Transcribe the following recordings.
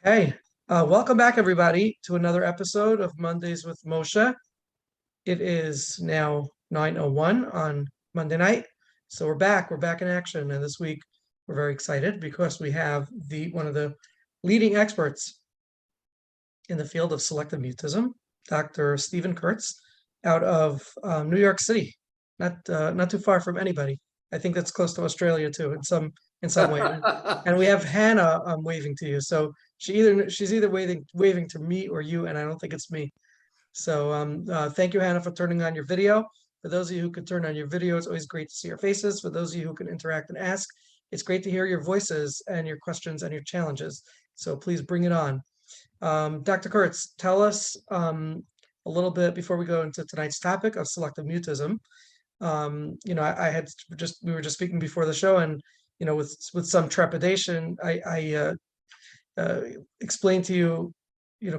Hey, welcome back, everybody, to another episode of Mondays with Moshe. It is now 9:01 on Monday night, so we're back. We're back in action, and this week we're very excited because we have one of the leading experts in the field of selective mutism, Dr. Steven Kurtz, out of New York City, not too far from anybody. I think that's close to Australia too, in some way. And we have Hannah waving to you. So she's either waving to me or you, and I don't think it's me. So thank you, Hannah, for turning on your video. For those of you who can turn on your video, it's always great to see your faces. For those of you who can interact and ask, it's great to hear your voices and your questions and your challenges. So please bring it on. Dr. Kurtz, tell us a little bit before we go into tonight's topic of selective mutism. We were just speaking before the show, and with some trepidation, I explained to you,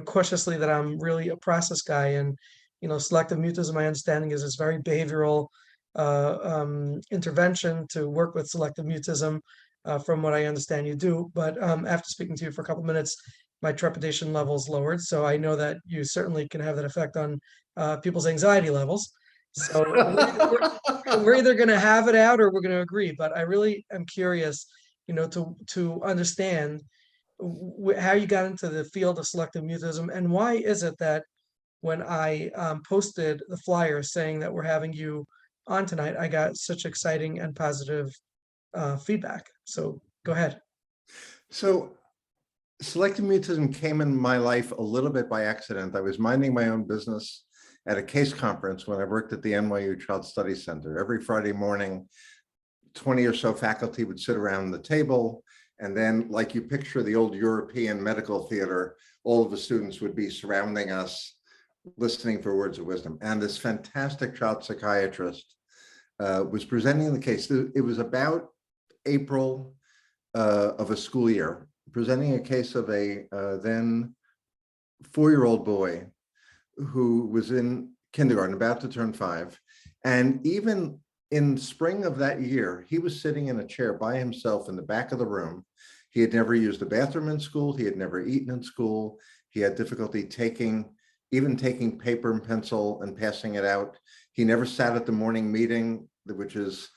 cautiously that I'm really a process guy, and selective mutism, my understanding is very behavioral intervention to work with selective mutism, from what I understand you do. But after speaking to you for a couple of minutes, my trepidation levels lowered. So I know that you certainly can have that effect on people's anxiety levels. So we're either going to have it out or we're going to agree. But I really am curious, to understand how you got into the field of selective mutism, and why is it that when I posted the flyer saying that we're having you on tonight, I got such exciting and positive feedback. So go ahead. So selective mutism came in my life a little bit by accident. I was minding my own business at a case conference when I worked at the NYU Child Study Center. Every Friday morning, 20 or so faculty would sit around the table, and then, like you picture the old European medical theater, all of the students would be surrounding us, listening for words of wisdom. And this fantastic child psychiatrist was presenting the case. It was about April of a school year, presenting a case of a then 4-year-old boy who was in kindergarten, about to turn 5. And even in spring of that year, he was sitting in a chair by himself in the back of the room. He had never used the bathroom in school. He had never eaten in school. He had difficulty even taking paper and pencil and passing it out. He never sat at the morning meeting, which is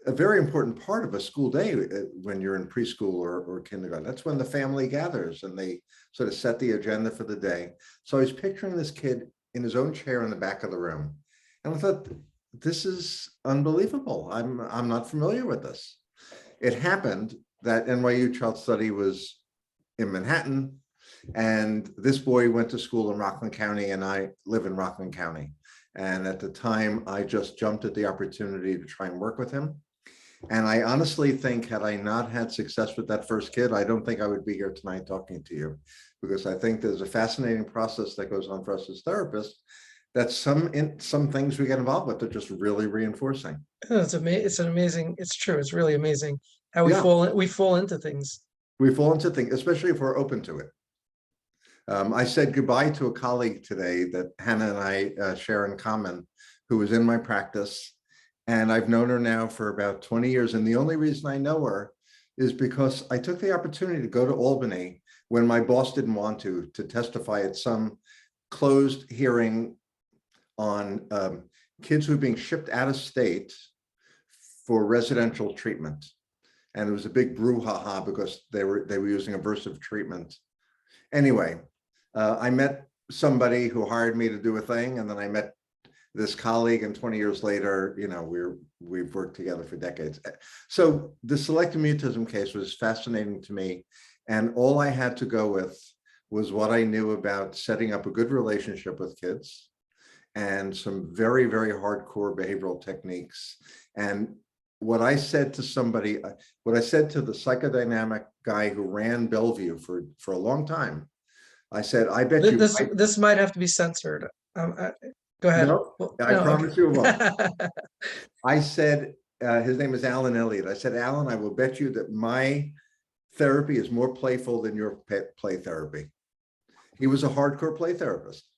a very important part of a school day when you're in preschool or kindergarten. That's when the family gathers and they sort of set the agenda for the day. So I was picturing this kid in his own chair in the back of the room. And I thought, this is unbelievable. I'm not familiar with this. It happened that NYU Child Study was in Manhattan, and this boy went to school in Rockland County, and I live in Rockland County. And at the time, I just jumped at the opportunity to try and work with him. And I honestly think, had I not had success with that first kid, I don't think I would be here tonight talking to you, because I think there's a fascinating process that goes on for us as therapists, that some things we get involved with are just really reinforcing. It's amazing. It's true. It's really amazing how we fall into things. We fall into things, especially if we're open to it. I said goodbye to a colleague today that Hannah and I share in common, who was in my practice. And I've known her now for about 20 years. And the only reason I know her is because I took the opportunity to go to Albany when my boss didn't want to testify at some closed hearing on kids who were being shipped out of state for residential treatment. And it was a big brouhaha because they were using aversive treatment. Anyway, I met somebody who hired me to do a thing, and then I met this colleague, and 20 years later, we've worked together for decades. So the selective mutism case was fascinating to me, and all I had to go with was what I knew about setting up a good relationship with kids, and some very, very hardcore behavioral techniques. And what I said to somebody, what I said to the psychodynamic guy who ran Bellevue for a long time, I said, I bet this might have to be censored. Go ahead. No, I promise you it won't. I said, his name is Alan Elliott. I said, Alan, I will bet you that my therapy is more playful than your play therapy. He was a hardcore play therapist,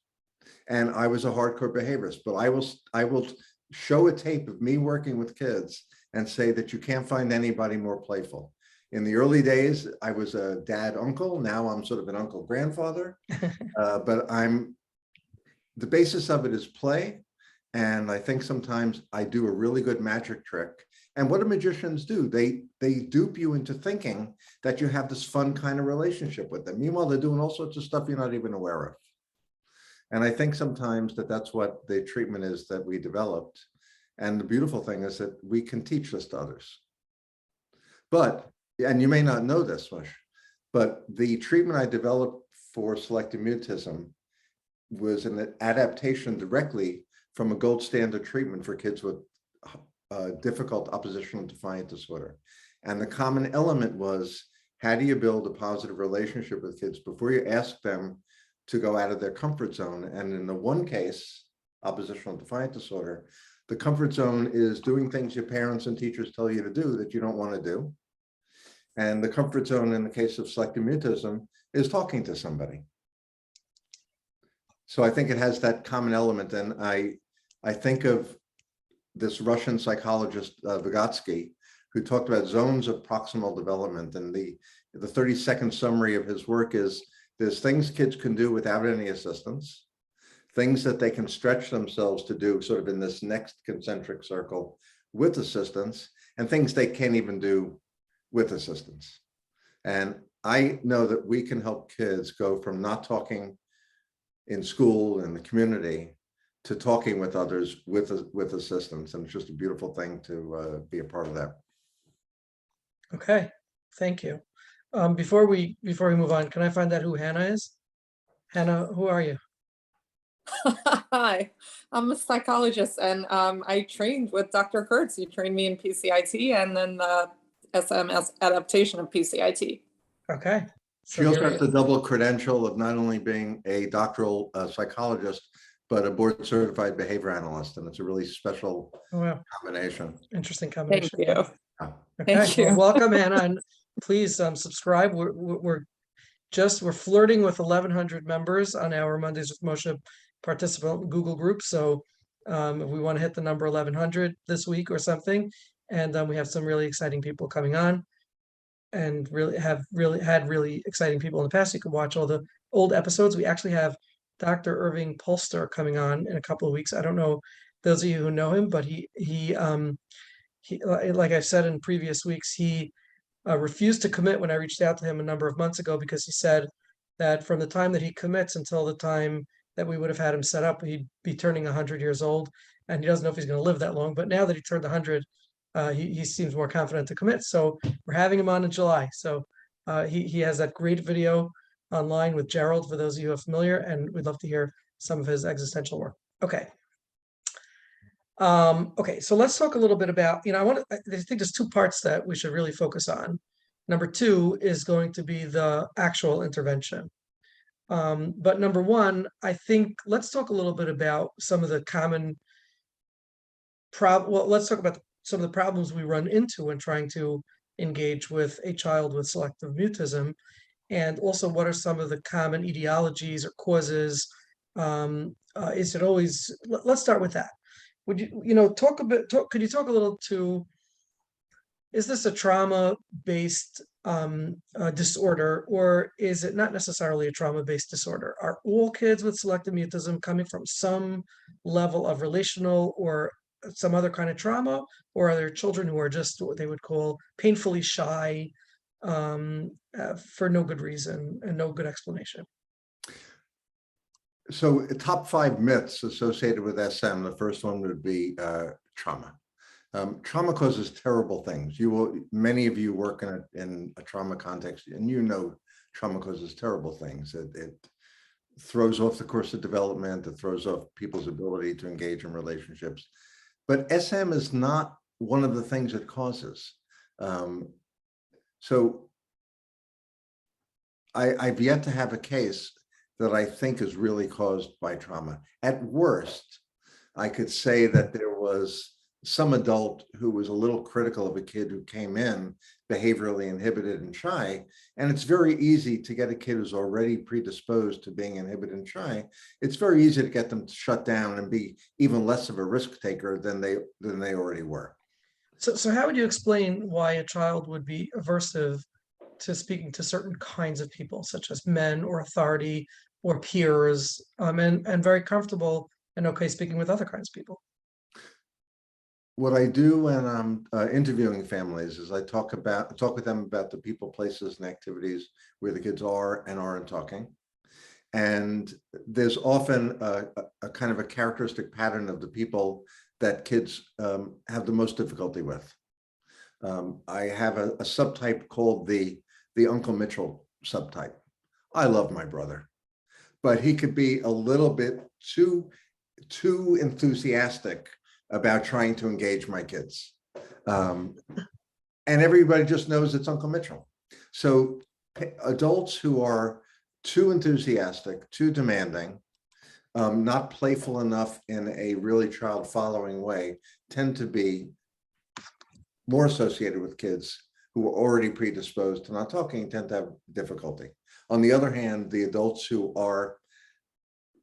and I was a hardcore behaviorist, but I will show a tape of me working with kids and say that you can't find anybody more playful. In the early days, I was a dad uncle. Now I'm sort of an uncle grandfather. But the basis of it is play. And I think sometimes I do a really good magic trick. And what do magicians do? They dupe you into thinking that you have this fun kind of relationship with them. Meanwhile, they're doing all sorts of stuff you're not even aware of. And I think sometimes that's what the treatment is that we developed. And the beautiful thing is that we can teach this to others. But, and you may not know this much, but the treatment I developed for selective mutism was an adaptation directly from a gold standard treatment for kids with difficult oppositional defiant disorder. And the common element was, how do you build a positive relationship with kids before you ask them to go out of their comfort zone? And in the one case, oppositional defiant disorder, the comfort zone is doing things your parents and teachers tell you to do that you don't want to do. And the comfort zone in the case of selective mutism is talking to somebody. So I think it has that common element. And I think of this Russian psychologist, Vygotsky, who talked about zones of proximal development. And the 30-second summary of his work is, there's things kids can do without any assistance, things that they can stretch themselves to do sort of in this next concentric circle with assistance, and things they can't even do with assistance. And I know that we can help kids go from not talking in school and the community to talking with others with assistance. And it's just a beautiful thing to be a part of that. Okay, thank you. Before we move on, can I find out who Hannah is? Hannah, who are you? Hi, I'm a psychologist, and I trained with Dr. Kurtz. He trained me in PCIT and then the SMS adaptation of PCIT. Okay. She also has the double credential of not only being a doctoral psychologist, but a board certified behavior analyst. And it's a really special combination. Interesting combination. Thank you. Okay. Thank you. Well, welcome, Hannah, and please subscribe. We're flirting with 1,100 members on our Mondays with Moshe participant Google group. So if we want to hit the number 1,100 this week or something, and we have some really exciting people coming on, and had really exciting people in the past. You can watch all the old episodes. We actually have Dr. Irving Polster coming on in a couple of weeks. I don't know those of you who know him, but he like I've said in previous weeks, he refused to commit when I reached out to him a number of months ago, because he said that from the time that he commits until the time that we would have had him set up, he'd be turning 100 years old, and he doesn't know if he's going to live that long. But now that he turned 100, he seems more confident to commit. So we're having him on in July. So he has that great video online with Gerald, for those of you who are familiar, and we'd love to hear some of his existential work. Okay. Okay, so let's talk a little bit about, I think there's two parts that we should really focus on. Number two is going to be the actual intervention. But number one, I think let's talk a little bit about some of the common let's talk about some of the problems we run into when trying to engage with a child with selective mutism, and also what are some of the common etiologies or causes. Is it always, let's start with that. Would you, talk a bit, could you talk a little to, is this a trauma-based disorder, or is it not necessarily a trauma-based disorder? Are all kids with selective mutism coming from some level of relational or some other kind of trauma, or are there children who are just what they would call painfully shy for no good reason and no good explanation? So top 5 myths associated with SM, the first one would be trauma. Trauma causes terrible things. Many of you work in a trauma context, and trauma causes terrible things. It throws off the course of development. It throws off people's ability to engage in relationships. But SM is not one of the things it causes. So I've yet to have a case that I think is really caused by trauma. At worst, I could say that there was some adult who was a little critical of a kid who came in behaviorally inhibited and shy. And it's very easy to get a kid who's already predisposed to being inhibited and shy. It's very easy to get them to shut down and be even less of a risk taker than they already were. So how would you explain why a child would be aversive to speaking to certain kinds of people, such as men or authority or peers, and very comfortable and okay speaking with other kinds of people? What I do when I'm interviewing families is I talk with them about the people, places, and activities where the kids are and aren't talking. And there's often a kind of a characteristic pattern of the people that kids have the most difficulty with. I have a subtype called the Uncle Mitchell subtype. I love my brother, but he could be a little bit too enthusiastic about trying to engage my kids. And everybody just knows it's Uncle Mitchell. So adults who are too enthusiastic, too demanding, not playful enough in a really child following way, tend to be more associated with kids who are already predisposed to not talking, tend to have difficulty. On the other hand, the adults who are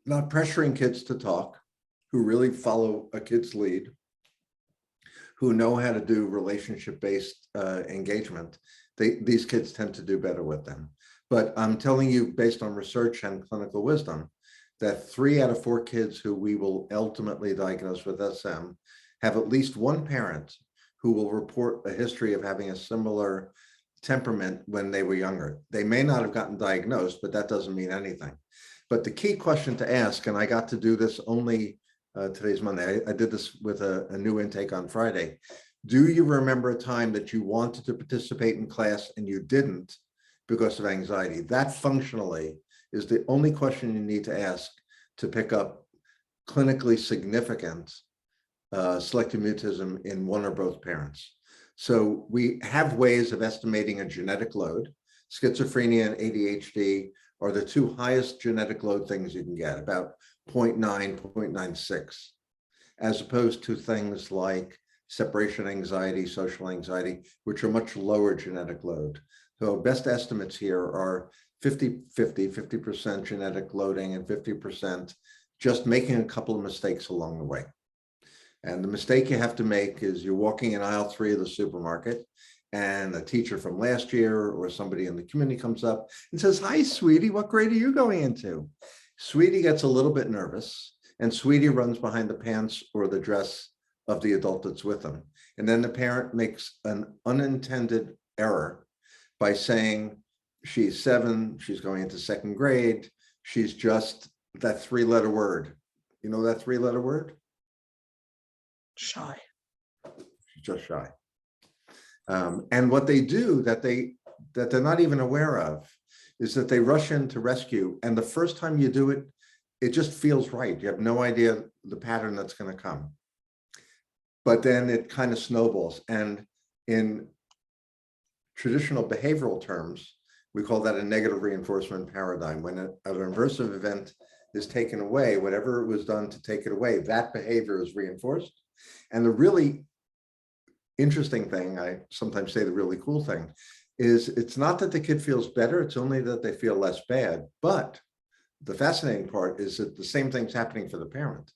not pressuring kids to talk, who really follow a kid's lead, who know how to do relationship-based engagement, these kids tend to do better with them. But I'm telling you, based on research and clinical wisdom, that 3 out of 4 kids who we will ultimately diagnose with SM have at least one parent who will report a history of having a similar temperament when they were younger. They may not have gotten diagnosed, but that doesn't mean anything. But the key question to ask, and I got to do this only today's Monday. I did this with a new intake on Friday. Do you remember a time that you wanted to participate in class and you didn't because of anxiety? That functionally is the only question you need to ask to pick up clinically significant selective mutism in one or both parents. So we have ways of estimating a genetic load. Schizophrenia and ADHD are the 2 highest genetic load things you can get, about 0.9, 0.96, as opposed to things like separation anxiety, social anxiety, which are much lower genetic load. So best estimates here are 50% genetic loading and 50% just making a couple of mistakes along the way. And the mistake you have to make is you're walking in aisle 3 of the supermarket and a teacher from last year or somebody in the community comes up and says, "Hi, sweetie, what grade are you going into?" Sweetie gets a little bit nervous and Sweetie runs behind the pants or the dress of the adult that's with them. And then the parent makes an unintended error by saying, she's 7, she's going into 2nd grade, she's just that 3-letter word. You know that 3-letter word? Shy. She's just shy. And what they do that they're not even aware of is that they rush in to rescue. And the first time you do it, it just feels right. You have no idea the pattern that's going to come. But then it kind of snowballs. And in traditional behavioral terms, we call that a negative reinforcement paradigm. When an aversive event is taken away, whatever was done to take it away, that behavior is reinforced. And the really interesting thing, I sometimes say the really cool thing, is it's not that the kid feels better, it's only that they feel less bad. But the fascinating part is that the same thing's happening for the parent.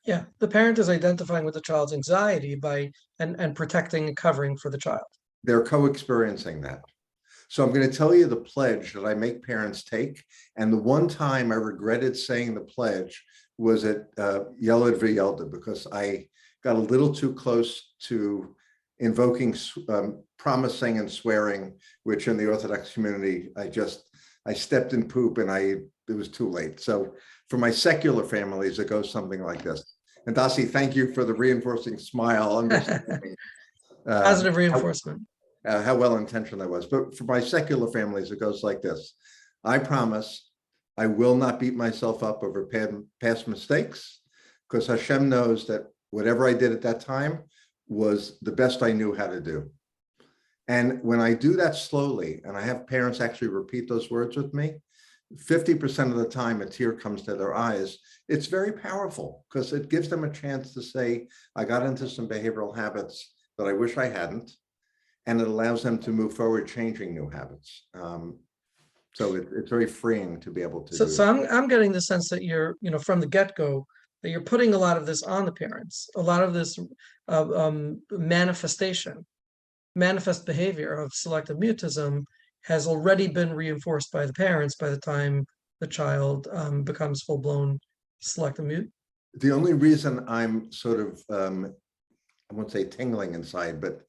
Yeah, the parent is identifying with the child's anxiety by and protecting and covering for the child. They're co-experiencing that. So I'm going to tell you the pledge that I make parents take. And the one time I regretted saying the pledge was at Yeled V'Yelda, because I got a little too close to invoking, promising and swearing, which in the Orthodox community, I stepped in poop and it was too late. So for my secular families, it goes something like this. And Dasi, thank you for the reinforcing smile, understanding Positive reinforcement. how well-intentioned I was. But for my secular families, it goes like this. I promise I will not beat myself up over past mistakes, because Hashem knows that whatever I did at that time was the best I knew how to do. And when I do that slowly, and I have parents actually repeat those words with me, 50% of the time a tear comes to their eyes. It's very powerful because it gives them a chance to say, I got into some behavioral habits that I wish I hadn't. And it allows them to move forward, changing new habits. So it's very freeing to be able to do. So I'm getting the sense that you're, from the get-go, that you're putting a lot of this on the parents, a lot of this manifest behavior of selective mutism has already been reinforced by the parents by the time the child becomes full-blown selective mute. The only reason I'm sort of, I won't say tingling inside, but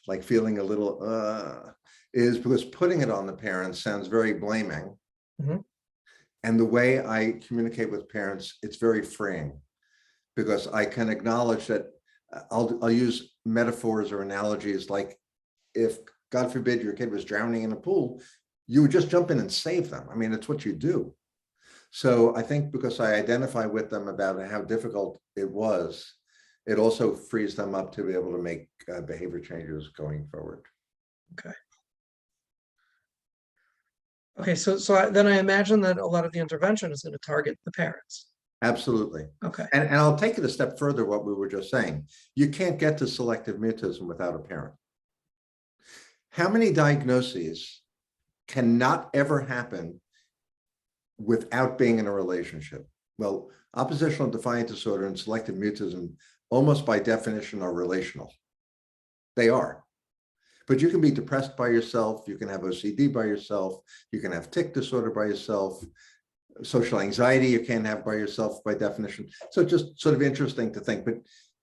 like feeling a little, is because putting it on the parents sounds very blaming. Mhm. And the way I communicate with parents, it's very freeing, because I can acknowledge that I'll use metaphors or analogies like, if God forbid your kid was drowning in a pool, you would just jump in and save them. I mean, it's what you do. So I think because I identify with them about how difficult it was, it also frees them up to be able to make behavior changes going forward. Okay. Okay, so then I imagine that a lot of the intervention is going to target the parents. Absolutely. Okay. And I'll take it a step further, what we were just saying. You can't get to selective mutism without a parent. How many diagnoses cannot ever happen without being in a relationship? Well, oppositional defiant disorder and selective mutism, almost by definition, are relational. They are. But you can be depressed by yourself, you can have OCD by yourself, you can have tic disorder by yourself, social anxiety you can't have by yourself by definition. So just sort of interesting to think, but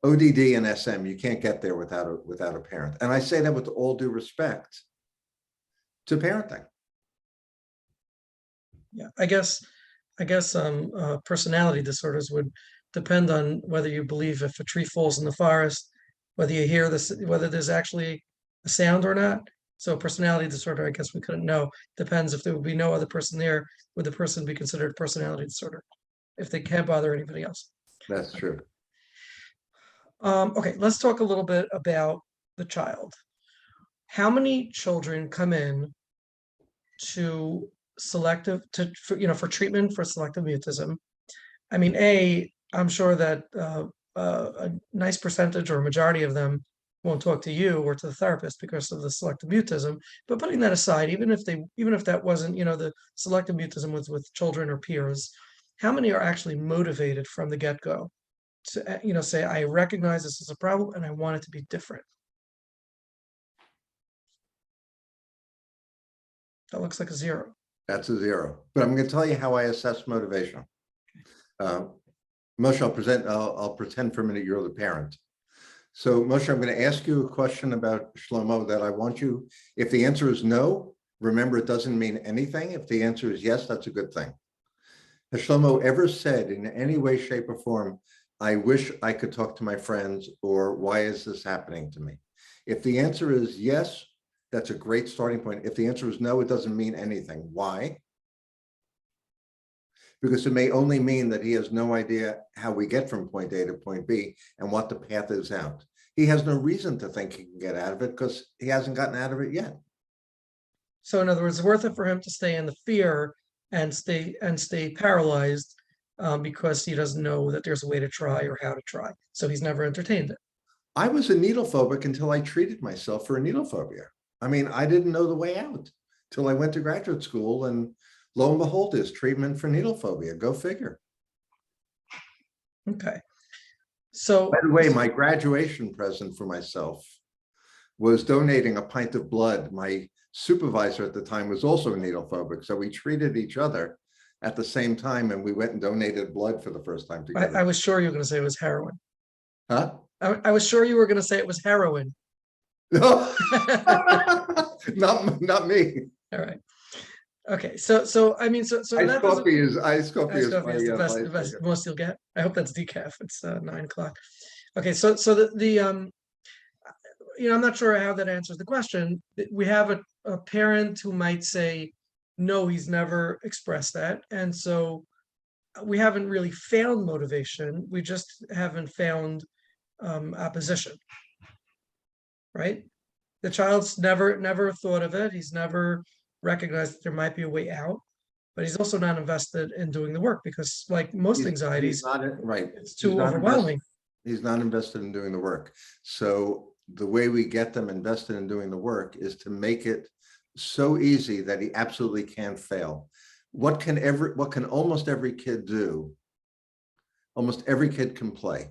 ODD and SM, you can't get there without a parent. And I say that with all due respect to parenting. Yeah, I guess personality disorders would depend on whether you believe if a tree falls in the forest, whether you hear this, whether there's actually a sound or not. So personality disorder, I guess we couldn't know. Depends if there would be no other person there, would the person be considered personality disorder if they can't bother anybody else? That's true. Okay, let's talk a little bit about the child. How many children come in to for treatment for selective mutism? I mean, I'm sure that a nice percentage or majority of them won't talk to you or to the therapist because of the selective mutism. But putting that aside, even if that wasn't, the selective mutism was with children or peers, how many are actually motivated from the get-go to say, I recognize this as a problem and I want it to be different? That looks like a 0. That's a 0. But I'm going to tell you how I assess motivation. Moshe, I'll pretend for a minute you're the parent. So Moshe, I'm going to ask you a question about Shlomo that I want you, if the answer is no, remember it doesn't mean anything. If the answer is yes, that's a good thing. Has Shlomo ever said in any way, shape, or form, I wish I could talk to my friends, or why is this happening to me? If the answer is yes, that's a great starting point. If the answer is no, it doesn't mean anything. Why? Because it may only mean that he has no idea how we get from point A to point B and what the path is out. He has no reason to think he can get out of it because he hasn't gotten out of it yet. So in other words, it's worth it for him to stay in the fear and stay paralyzed because he doesn't know that there's a way to try or how to try. So he's never entertained it. I was a needle phobic until I treated myself for a needle phobia. I mean, I didn't know the way out till I went to graduate school, and lo and behold, there's treatment for needle phobia. Go figure. Okay. So, by the way, my graduation present for myself was donating a pint of blood. My supervisor at the time was also needle phobic, so we treated each other at the same time, and we went and donated blood for the first time together. I was sure you were going to say it was heroin. Huh? I was sure you were going to say it was heroin. No, not me. All right. Okay. So I mean, so Ice coffee is the best most you'll get. I hope that's decaf. It's 9 o'clock. Okay. So the I'm not sure how that answers the question. We have a parent who might say, no, he's never expressed that, and so we haven't really found motivation. We just haven't found opposition. Right? The child's never thought of it. He's never recognized that there might be a way out, but he's also not invested in doing the work because, like most anxieties, it's too overwhelming. He's not invested in doing the work. So the way we get them invested in doing the work is to make it so easy that he absolutely can't fail. What can almost every kid do? almost every kid can play.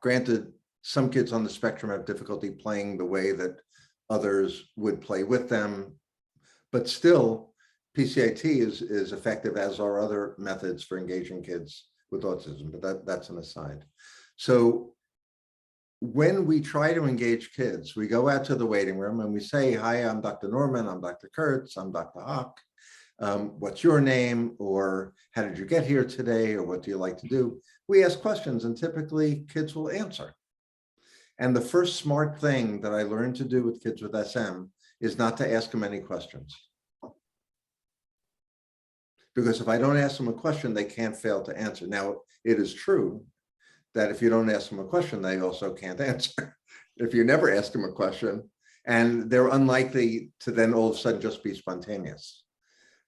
Granted, some kids on the spectrum have difficulty playing the way that others would play with them, but still PCIT is effective, as are other methods for engaging kids with autism, but that's an aside. So when we try to engage kids, we go out to the waiting room and we say, hi, I'm Dr. Norman, I'm Dr. Kurtz, I'm Dr. Hock. What's your name? Or how did you get here today? Or what do you like to do? We ask questions and typically kids will answer. And the first smart thing that I learned to do with kids with SM is not to ask them any questions. Because if I don't ask them a question, they can't fail to answer. Now, it is true that if you don't ask them a question, they also can't answer. If you never ask them a question, and they're unlikely to then all of a sudden just be spontaneous.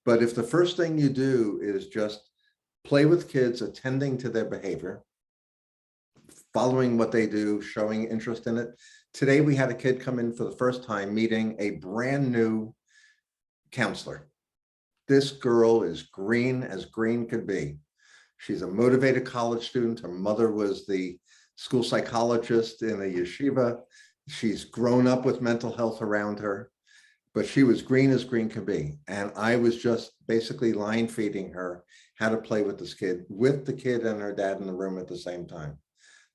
But if the first thing you do is just play with kids, attending to their behavior, following what they do, showing interest in it. Today, we had a kid come in for the first time meeting a brand new counselor. This girl is green as green could be. She's a motivated college student. Her mother was the school psychologist in a yeshiva. She's grown up with mental health around her, but she was green as green could be. And I was just basically line feeding her how to play with this kid, with the kid and her dad in the room at the same time.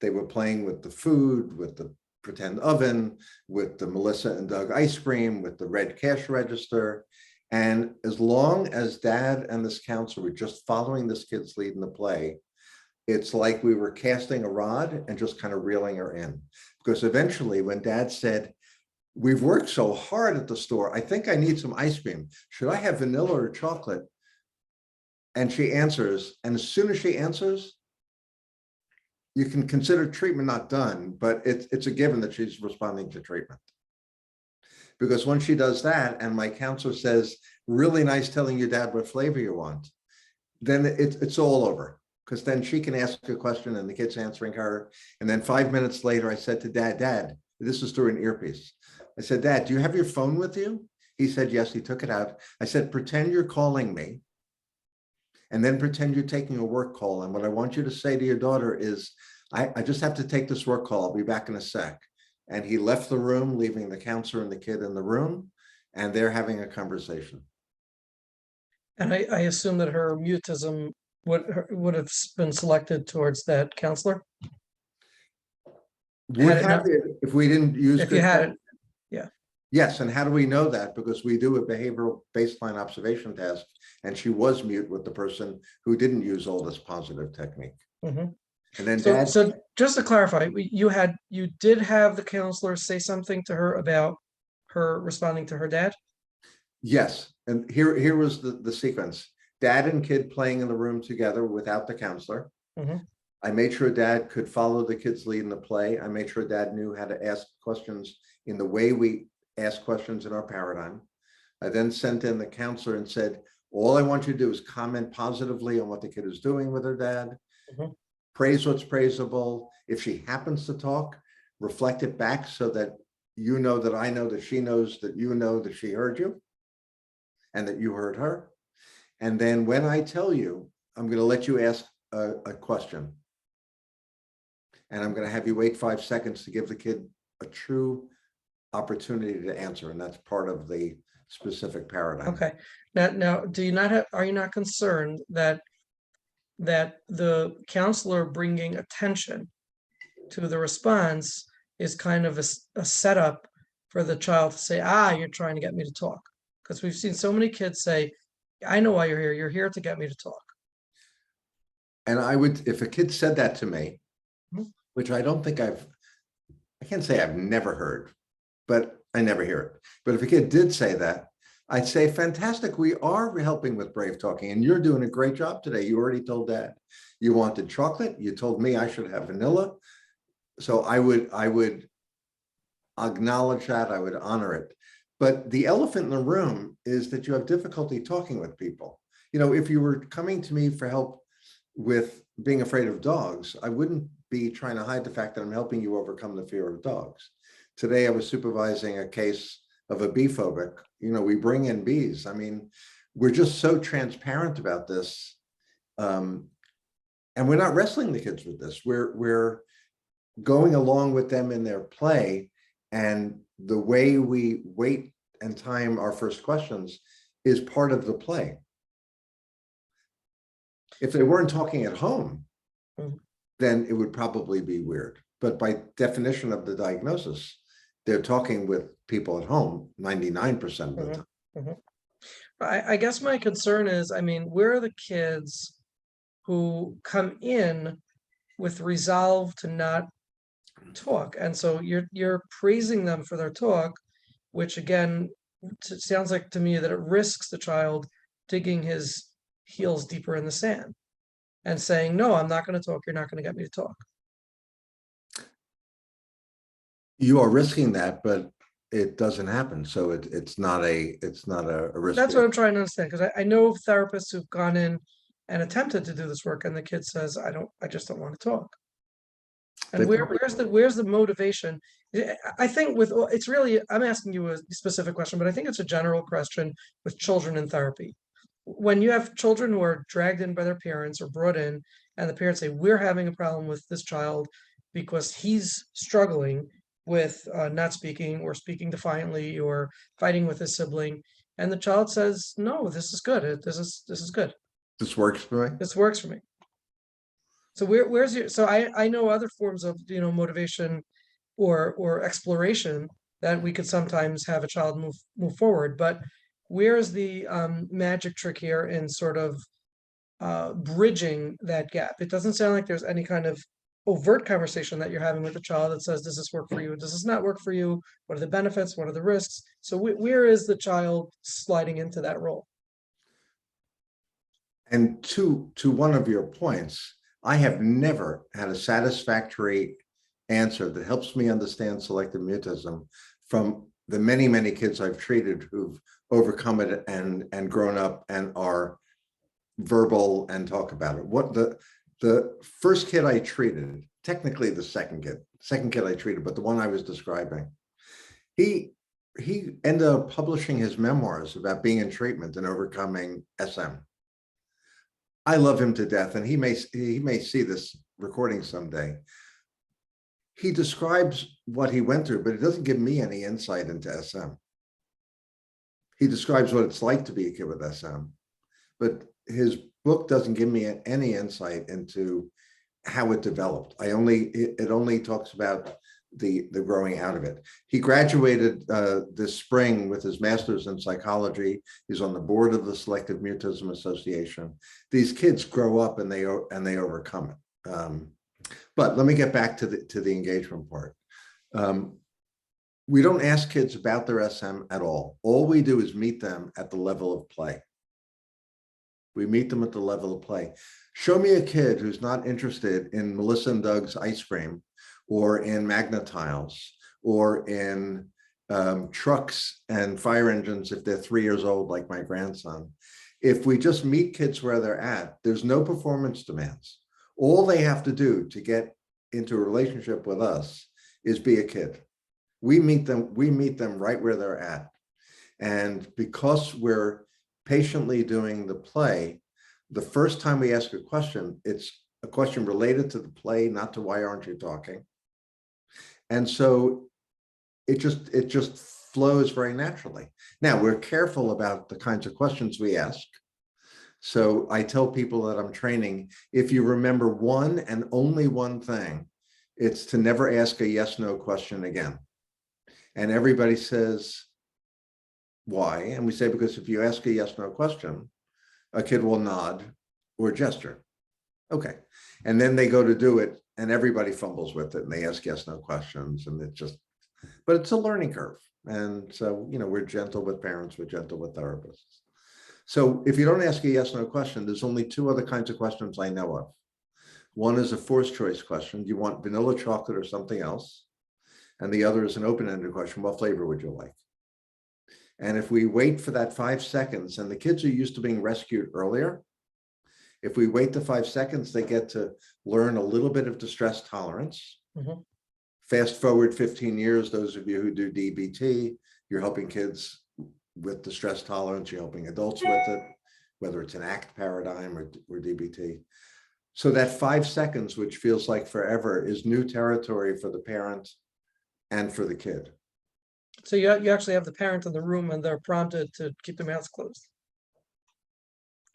They were playing with the food, with the pretend oven, with the Melissa and Doug ice cream, with the red cash register. And as long as dad and this counselor were just following this kid's lead in the play, it's like we were casting a rod and just kind of reeling her in. Because eventually when dad said, we've worked so hard at the store, I think I need some ice cream. Should I have vanilla or chocolate? And she answers, and as soon as she answers, you can consider treatment not done, but it's a given that she's responding to treatment. Because when she does that, and my counselor says, really nice telling your dad what flavor you want, then it's all over. Because then she can ask a question and the kid's answering her. And then 5 minutes later, I said to Dad, this is through an earpiece. I said, Dad, do you have your phone with you? He said, yes, he took it out. I said, pretend you're calling me. And then pretend you're taking a work call. And what I want you to say to your daughter is, I just have to take this work call. I'll be back in a sec. And he left the room, leaving the counselor and the kid in the room, and they're having a conversation. And I assume that her mutism would have been selected towards that counselor? Would have it if we didn't use if you had it, yeah. Yes, and how do we know that? Because we do a behavioral baseline observation test, and she was mute with the person who didn't use all this positive technique. Mm-hmm. And then so just to clarify, you did have the counselor say something to her about her responding to her dad? Yes, and here was the sequence. Dad and kid playing in the room together without the counselor. Mm-hmm. I made sure dad could follow the kid's lead in the play. I made sure dad knew how to ask questions in the way we ask questions in our paradigm. I then sent in the counselor and said, all I want you to do is comment positively on what the kid is doing with her dad. Mm-hmm. Praise what's praisable. If she happens to talk, reflect it back so that you know that I know that she knows that you know that she heard you and that you heard her. And then when I tell you, I'm going to let you ask a question. And I'm going to have you wait 5 seconds to give the kid a true opportunity to answer. And that's part of the specific paradigm. Okay. Now, are you not concerned that the counselor bringing attention to the response is kind of a setup for the child to say, you're trying to get me to talk? Because we've seen so many kids say, I know why you're here. You're here to get me to talk. And I would, if a kid said that to me, which I don't think I can't say I've never heard, but I never hear it. But if a kid did say that, I'd say, fantastic, we are helping with brave talking and you're doing a great job today. You already told dad you wanted chocolate. You told me I should have vanilla. So I would acknowledge that, I would honor it. But the elephant in the room is that you have difficulty talking with people. You know, if you were coming to me for help with being afraid of dogs, I wouldn't be trying to hide the fact that I'm helping you overcome the fear of dogs. Today, I was supervising a case of a bee phobic. You know, we bring in bees. I mean, we're just so transparent about this. And we're not wrestling the kids with this. We're going along with them in their play. And the way we wait and time our first questions is part of the play. If they weren't talking at home, then it would probably be weird. But by definition of the diagnosis, they're talking with people at home 99% of the time. I guess my concern is, I mean, where are the kids who come in with resolve to not talk? And so you're praising them for their talk, which again, sounds like to me that it risks the child digging his heels deeper in the sand and saying, no, I'm not going to talk. You're not going to get me to talk. You are risking that, but it doesn't happen. So it's not a risk. That's what I'm trying to understand, because I know of therapists who've gone in and attempted to do this work, and the kid says, I just don't want to talk. And where's the motivation? I think it's really, I'm asking you a specific question, but I think it's a general question with children in therapy. When you have children who are dragged in by their parents or brought in, and the parents say, we're having a problem with this child because he's struggling with not speaking or speaking defiantly or fighting with his sibling, and the child says, no, this is good. This is good. This works for me. This works for me. So where's your, so I know other forms of, motivation or exploration that we could sometimes have a child move forward, but where's the magic trick here in sort of bridging that gap? It doesn't sound like there's any kind of overt conversation that you're having with the child that says, does this work for you? Does this not work for you? What are the benefits? What are the risks? So where is the child sliding into that role? And to one of your points, I have never had a satisfactory answer that helps me understand selective mutism from the many, many kids I've treated who've overcome it and grown up and are verbal and talk about it. What the first kid I treated, technically the second kid I treated, but the one I was describing, he ended up publishing his memoirs about being in treatment and overcoming SM. I love him to death, and he may see this recording someday. He describes what he went through, but it doesn't give me any insight into SM. He describes what it's like to be a kid with SM, but his book doesn't give me any insight into how it developed. It only talks about the growing out of it. He graduated this spring with his master's in psychology. He's on the board of the Selective Mutism Association. These kids grow up and they overcome it. But let me get back to the engagement part. We don't ask kids about their SM at all. All we do is meet them at the level of play. We meet them at the level of play. Show me a kid who's not interested in Melissa and Doug's ice cream, or in magnetiles, or in trucks and fire engines if they're 3 years old, like my grandson. If we just meet kids where they're at, there's no performance demands. All they have to do to get into a relationship with us is be a kid. We meet them right where they're at. And because we're patiently doing the play, the first time we ask a question, it's a question related to the play, not to why aren't you talking? And so it just flows very naturally. Now, we're careful about the kinds of questions we ask. So I tell people that I'm training, if you remember one and only one thing, it's to never ask a yes/no question again. And everybody says, why? And we say, because if you ask a yes/no question, a kid will nod or gesture. Okay. And then they go to do it, and everybody fumbles with it, and they ask yes/no questions, and but it's a learning curve. And so, we're gentle with parents, we're gentle with therapists. So if you don't ask a yes/no question, there's only two other kinds of questions I know of. One is a forced choice question. Do you want vanilla chocolate or something else? And the other is an open-ended question. What flavor would you like? And if we wait for that 5 seconds, and the kids are used to being rescued earlier, if we wait the 5 seconds, they get to learn a little bit of distress tolerance. Mm-hmm. Fast forward 15 years, those of you who do DBT, you're helping kids with distress tolerance, you're helping adults with it, whether it's an ACT paradigm or DBT. So that 5 seconds, which feels like forever, is new territory for the parent and for the kid. So you actually have the parent in the room and they're prompted to keep their mouths closed.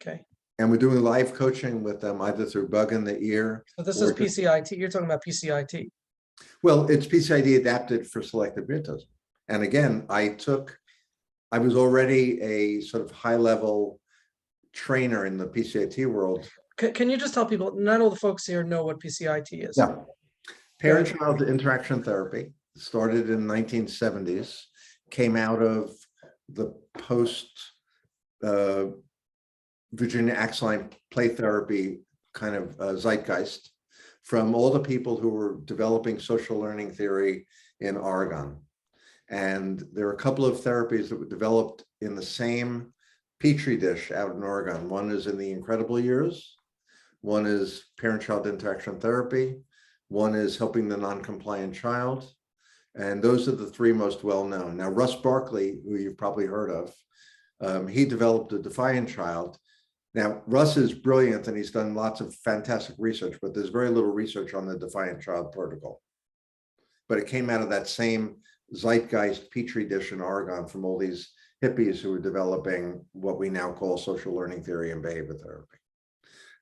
Okay, And we're doing live coaching with them either through bug in the ear. so this or is just- PCIT, you're talking about PCIT. Well, it's PCID adapted for selective mutism. And again, I was already a sort of high level trainer in the PCIT world. Can you just tell people, not all the folks here know what PCIT is? Yeah. Parent-child interaction therapy started in 1970s, came out of the post Virginia Axline play therapy kind of zeitgeist from all the people who were developing social learning theory in Oregon. And there are a couple of therapies that were developed in the same petri dish out in Oregon. One is in the incredible years. One is parent-child interaction therapy. One is helping the non-compliant child. And those are the 3 most well-known. Now, Russ Barkley, who you've probably heard of, he developed a defiant child. Now, Russ is brilliant and he's done lots of fantastic research, but there's very little research on the defiant child protocol. But it came out of that same zeitgeist petri dish in Oregon from all these hippies who were developing what we now call social learning theory and behavior therapy.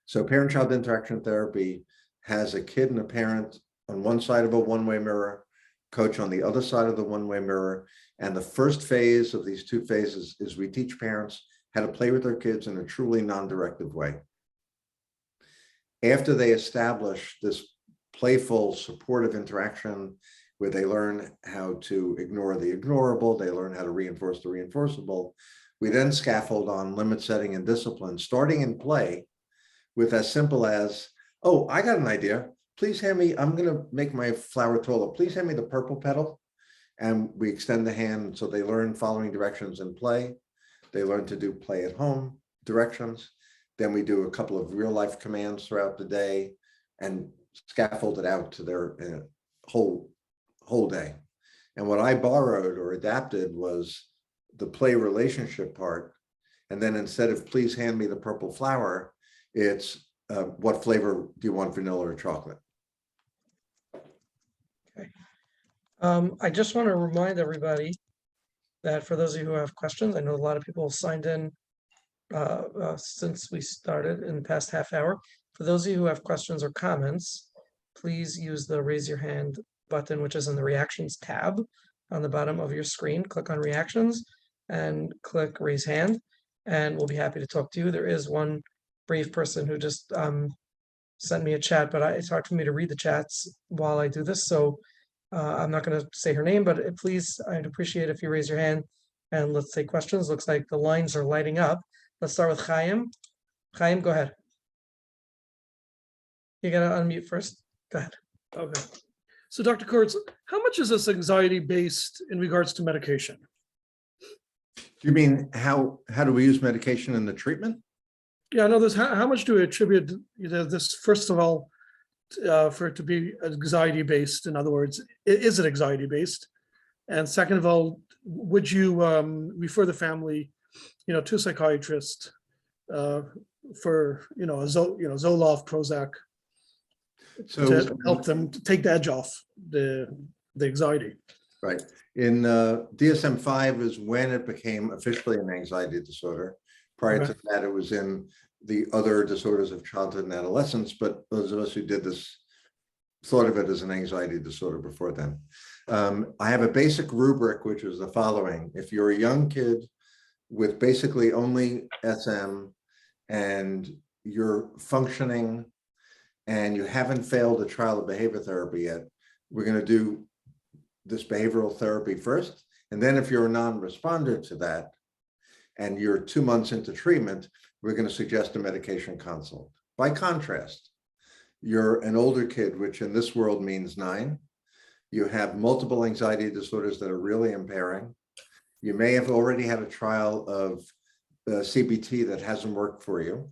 So parent-child interaction therapy has a kid and a parent on one side of a one-way mirror, coach on the other side of the one-way mirror. And the first phase of these 2 phases is we teach parents how to play with their kids in a truly non-directive way. After they establish this playful, supportive interaction where they learn how to ignore the ignorable, they learn how to reinforce the reinforceable, we then scaffold on limit setting and discipline, starting in play with as simple as, oh, I got an idea. Please hand me, I'm gonna make my flower taller. Please hand me the purple petal. And we extend the hand so they learn following directions in play. They learn to do play at home directions. Then we do a couple of real life commands throughout the day and scaffold it out to their whole day. And what I borrowed or adapted was the play relationship part. And then instead of please hand me the purple flower, it's what flavor do you want, vanilla or chocolate? Okay. I just want to remind everybody that for those of you who have questions, I know a lot of people signed in since we started in the past half hour. For those of you who have questions or comments, please use the raise your hand button, which is in the reactions tab on the bottom of your screen. Click on reactions and click raise hand, and we'll be happy to talk to you. There is one brave person who just sent me a chat, but it's hard for me to read the chats while I do this. So I'm not going to say her name, but please, I'd appreciate if you raise your hand and let's take questions. Looks like the lines are lighting up. Let's start with Chaim. Chaim, go ahead. You got to unmute first. Go ahead. Okay. So Dr. Kurtz, how much is this anxiety based in regards to medication? Do you mean how do we use medication in the treatment? Yeah, I know this. How much do we attribute this, first of all, for it to be anxiety based? In other words, is it anxiety based? And second of all, would you refer the family, to a psychiatrist for a Zoloft, Prozac, to help them to take the edge off the anxiety? Right. In DSM-5 is when it became officially an anxiety disorder. Prior to that, it was in the other disorders of childhood and adolescence, but those of us who did this thought of it as an anxiety disorder before then. I have a basic rubric, which is the following. If you're a young kid with basically only SM and you're functioning and you haven't failed a trial of behavior therapy yet, we're going to do this behavioral therapy first. And then if you're a non-responder to that, and you're 2 months into treatment, we're going to suggest a medication consult. By contrast, you're an older kid, which in this world means 9. You have multiple anxiety disorders that are really impairing. You may have already had a trial of CBT that hasn't worked for you.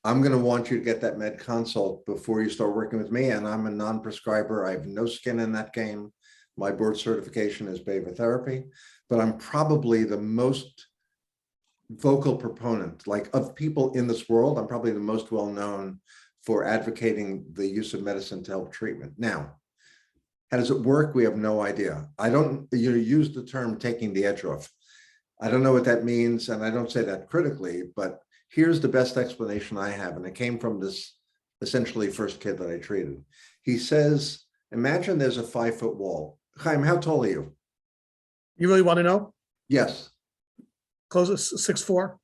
I'm going to want you to get that med consult before you start working with me. And I'm a non-prescriber. I have no skin in that game. My board certification is behavior therapy, but I'm probably the most vocal proponent, like of people in this world. I'm probably the most well-known for advocating the use of medicine to help treatment. Now, how does it work? We have no idea. I don't, use the term taking the edge off. I don't know what that means, and I don't say that critically, but here's the best explanation I have, and it came from this essentially first kid that I treated. He says, imagine there's a 5-foot wall. Chaim, how tall are you? You really want to know? Yes. Close it 6'4".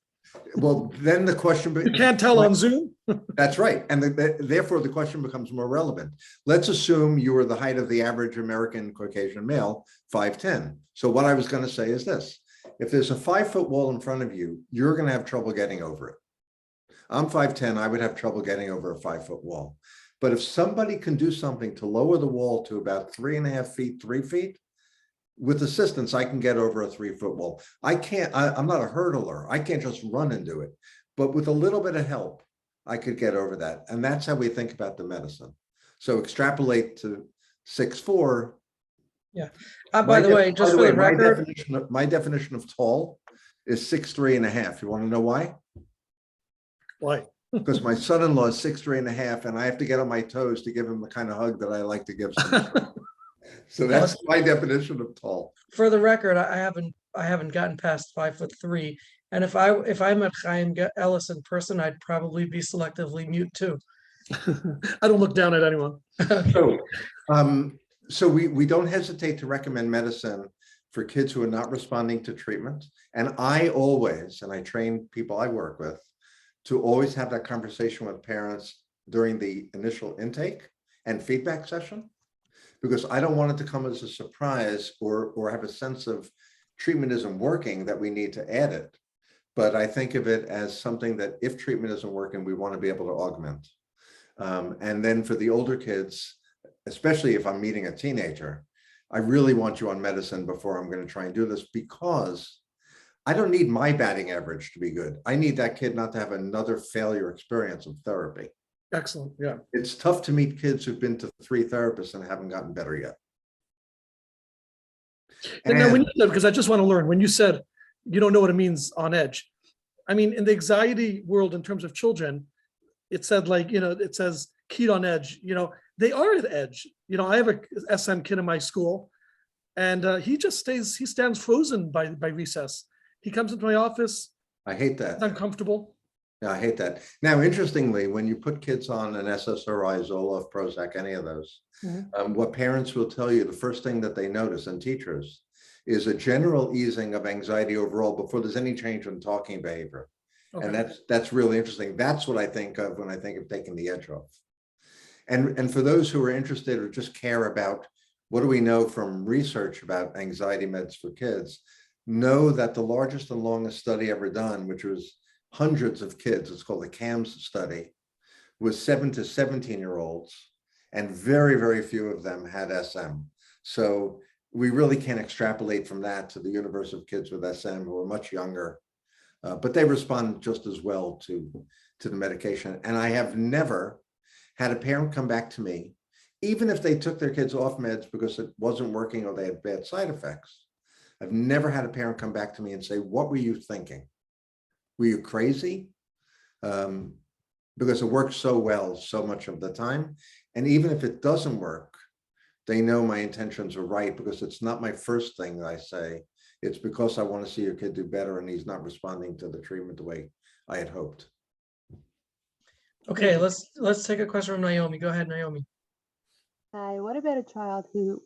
Well, then the question. You can't tell on Zoom. That's right. And therefore, the question becomes more relevant. Let's assume you were the height of the average American Caucasian male, 5'10". So what I was going to say is this. If there's a 5-foot wall in front of you, you're going to have trouble getting over it. I'm 5'10". I would have trouble getting over a 5-foot wall. But if somebody can do something to lower the wall to about 3.5 feet, 3 feet, with assistance, I can get over a 3-foot wall. I'm not a hurdler. I can't just run and do it. But with a little bit of help, I could get over that. And that's how we think about the medicine. So extrapolate to 6'4". Yeah. By the way, just for the record, my definition of tall is 6'3.5". You want to know why? Why? Because my son-in-law is 6'3.5", and I have to get on my toes to give him the kind of hug that I like to give someone. So that's my definition of tall. for the record, I haven't gotten past 5'3", and if I met Chaim Ellis in person, I'd probably be selectively mute too. I don't look down at anyone. So we don't hesitate to recommend medicine for kids who are not responding to treatment. And I train people I work with to always have that conversation with parents during the initial intake and feedback session, because I don't want it to come as a surprise or have a sense of treatment isn't working that we need to add it. But I think of it as something that if treatment isn't working, we want to be able to augment. And then for the older kids, especially if I'm meeting a teenager, I really want you on medicine before I'm going to try and do this, because I don't need my batting average to be good. I need that kid not to have another failure experience of therapy. Excellent. Yeah. It's tough to meet kids who've been to 3 therapists and haven't gotten better yet. And now, when you said, because I just want to learn, when you said you don't know what it means on edge, I mean, in the anxiety world, in terms of children, it said it says kid on edge, they are at edge. I have a SM kid in my school, and he stands frozen by recess. He comes into my office. I hate that. It's uncomfortable. Yeah, I hate that. Now, interestingly, when you put kids on an SSRI, Zoloft, Prozac, any of those, what parents will tell you, the first thing that they notice, and teachers, is a general easing of anxiety overall before there's any change in talking behavior. Okay. And that's really interesting. That's what I think of when I think of taking the edge off. And for those who are interested or just care about what do we know from research about anxiety meds for kids, know that the largest and longest study ever done, which was hundreds of kids, it's called the CAMS study, was 7 to 17-year-olds, and very, very few of them had SM. So we really can't extrapolate from that to the universe of kids with SM who are much younger, but they respond just as well to the medication. And I have never had a parent come back to me, even if they took their kids off meds because it wasn't working or they had bad side effects. I've never had a parent come back to me and say, what were you thinking? Were you crazy? Because it works so well so much of the time. And even if it doesn't work, they know my intentions are right, because it's not my first thing that I say. It's because I want to see your kid do better and he's not responding to the treatment the way I had hoped. Okay, let's take a question from Naomi. Go ahead, Naomi. Hi, what about a child who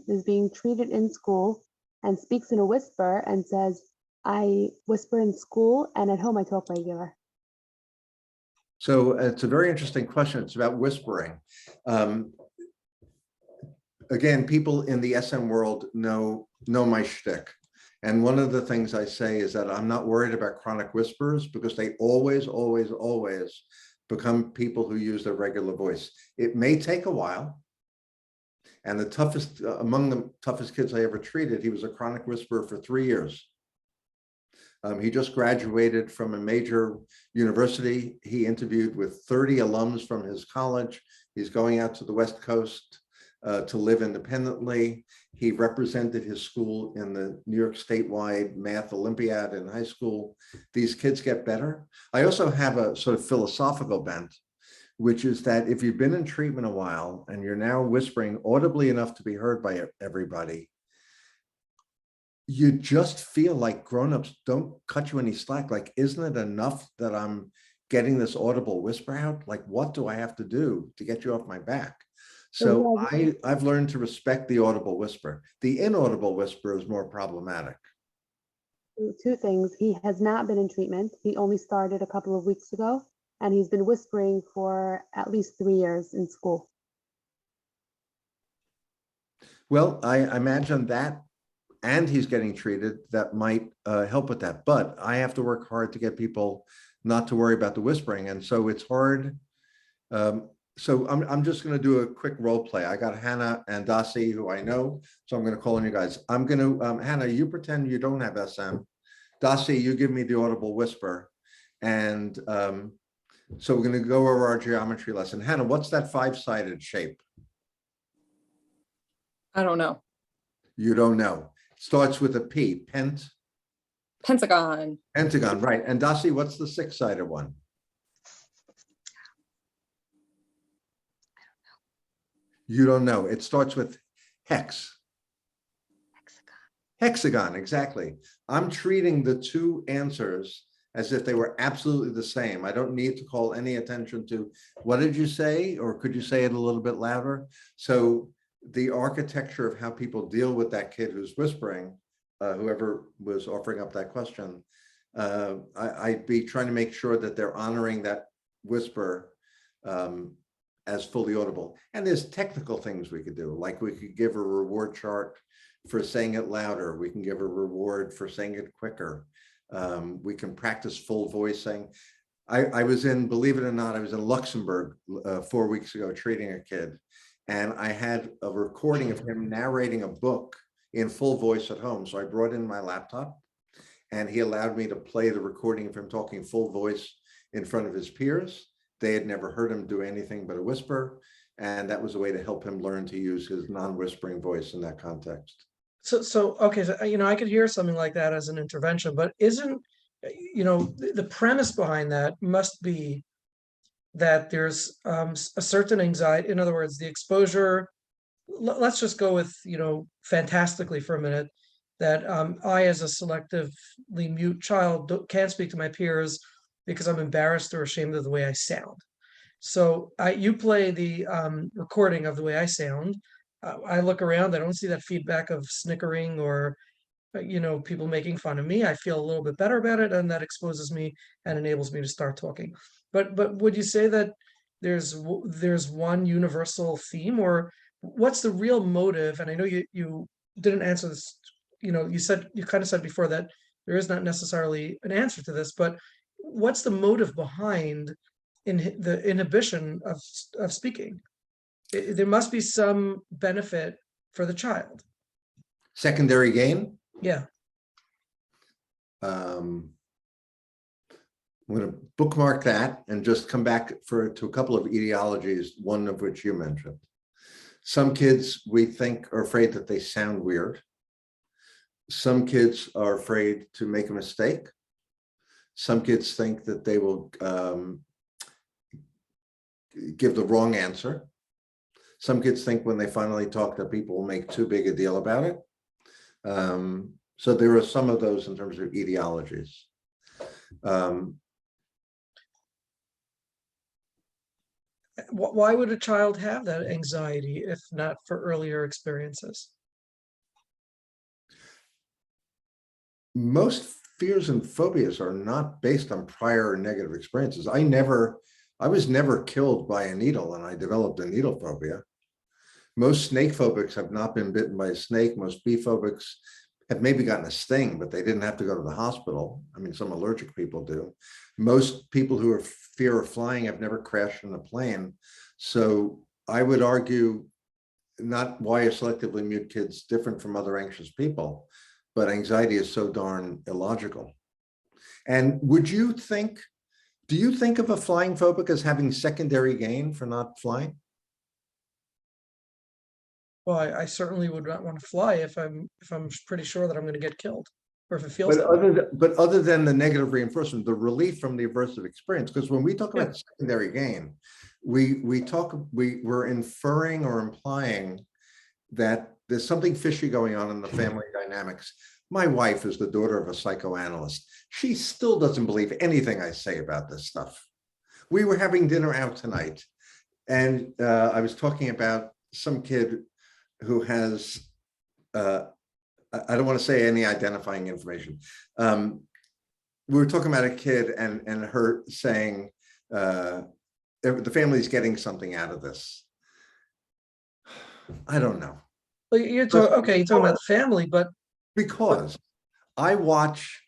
is being treated in school and speaks in a whisper and says, I whisper in school and at home I talk regular? So it's a very interesting question. It's about whispering. Again, people in the SM world know my shtick. And one of the things I say is that I'm not worried about chronic whisperers, because they always, always, always become people who use their regular voice. It may take a while. And among the toughest kids I ever treated, he was a chronic whisperer for 3 years. He just graduated from a major university. He interviewed with 30 alums from his college. He's going out to the West Coast to live independently. He represented his school in the New York statewide math Olympiad in high school. These kids get better. I also have a sort of philosophical bent, which is that if you've been in treatment a while and you're now whispering audibly enough to be heard by everybody, you just feel like grownups don't cut you any slack. Like, isn't it enough that I'm getting this audible whisper out? Like, what do I have to do to get you off my back? So I've learned to respect the audible whisper. The inaudible whisper is more problematic. Two things. He has not been in treatment. He only started a couple of weeks ago, and he's been whispering for at least 3 years in school. Well, I imagine that, and he's getting treated, that might help with that. But I have to work hard to get people not to worry about the whispering. And so it's hard. So I'm just going to do a quick role play. I got Hannah and Dasi, who I know, so I'm going to call on you guys. I'm going to, Hannah, you pretend you don't have SM. Dasi, you give me the audible whisper. And so we're going to go over our geometry lesson. Hannah, what's that 5-sided shape? I don't know. You don't know. Starts with a P, Pentagon. Pentagon, right. And Dasi, what's the 6-sided one? You don't know. It starts with hex. Hexagon, exactly. I'm treating the two answers as if they were absolutely the same. I don't need to call any attention to what did you say, or could you say it a little bit louder? So the architecture of how people deal with that kid who's whispering, whoever was offering up that question, I'd be trying to make sure that they're honoring that whisper as fully audible. And there's technical things we could do, like we could give a reward chart for saying it louder. We can give a reward for saying it quicker. We can practice full voicing. I was in, believe it or not, I was in Luxembourg 4 weeks ago treating a kid, and I had a recording of him narrating a book in full voice at home. So I brought in my laptop, and he allowed me to play the recording of him talking full voice in front of his peers. They had never heard him do anything but a whisper, and that was a way to help him learn to use his non-whispering voice in that context. So okay, so I could hear something like that as an intervention, but isn't the premise behind that must be that there's a certain anxiety. In other words, the exposure. Let's just go with fantastically for a minute, that I, as a selectively mute child, can't speak to my peers because I'm embarrassed or ashamed of the way I sound. So you play the recording of the way I sound. I look around, I don't see that feedback of snickering or people making fun of me. I feel a little bit better about it, and that exposes me and enables me to start talking. But would you say that there's one universal theme, or what's the real motive? And I know you didn't answer this. You kind of said before that there is not necessarily an answer to this, but what's the motive behind the inhibition of speaking? There must be some benefit for the child. Secondary gain? Yeah. I'm going to bookmark that and just come back to a couple of etiologies, one of which you mentioned. Some kids we think are afraid that they sound weird. Some kids are afraid to make a mistake. Some kids think that they will give the wrong answer. Some kids think when they finally talk that people will make too big a deal about it. So there are some of those in terms of etiologies. Why would a child have that anxiety if not for earlier experiences? Most fears and phobias are not based on prior negative experiences. I was never killed by a needle, and I developed a needle phobia. Most snake phobics have not been bitten by a snake. Most bee phobics have maybe gotten a sting, but they didn't have to go to the hospital. I mean, some allergic people do. Most people who are fear of flying have never crashed in a plane. So I would argue not why are selectively mute kids different from other anxious people, but anxiety is so darn illogical. And do you think of a flying phobic as having secondary gain for not flying? Well, I certainly would not want to fly if I'm pretty sure that I'm going to get killed, or if it feels that way. But other than the negative reinforcement, the relief from the aversive experience, because when we talk about secondary gain, we're inferring or implying that there's something fishy going on in the family dynamics. My wife is the daughter of a psychoanalyst. She still doesn't believe anything I say about this stuff. We were having dinner out tonight, and I was talking about some kid who has, I don't want to say any identifying information. We were talking about a kid and her saying, the family's getting something out of this. I don't know. Well, you're talking, okay, you're talking about family, but Because I watch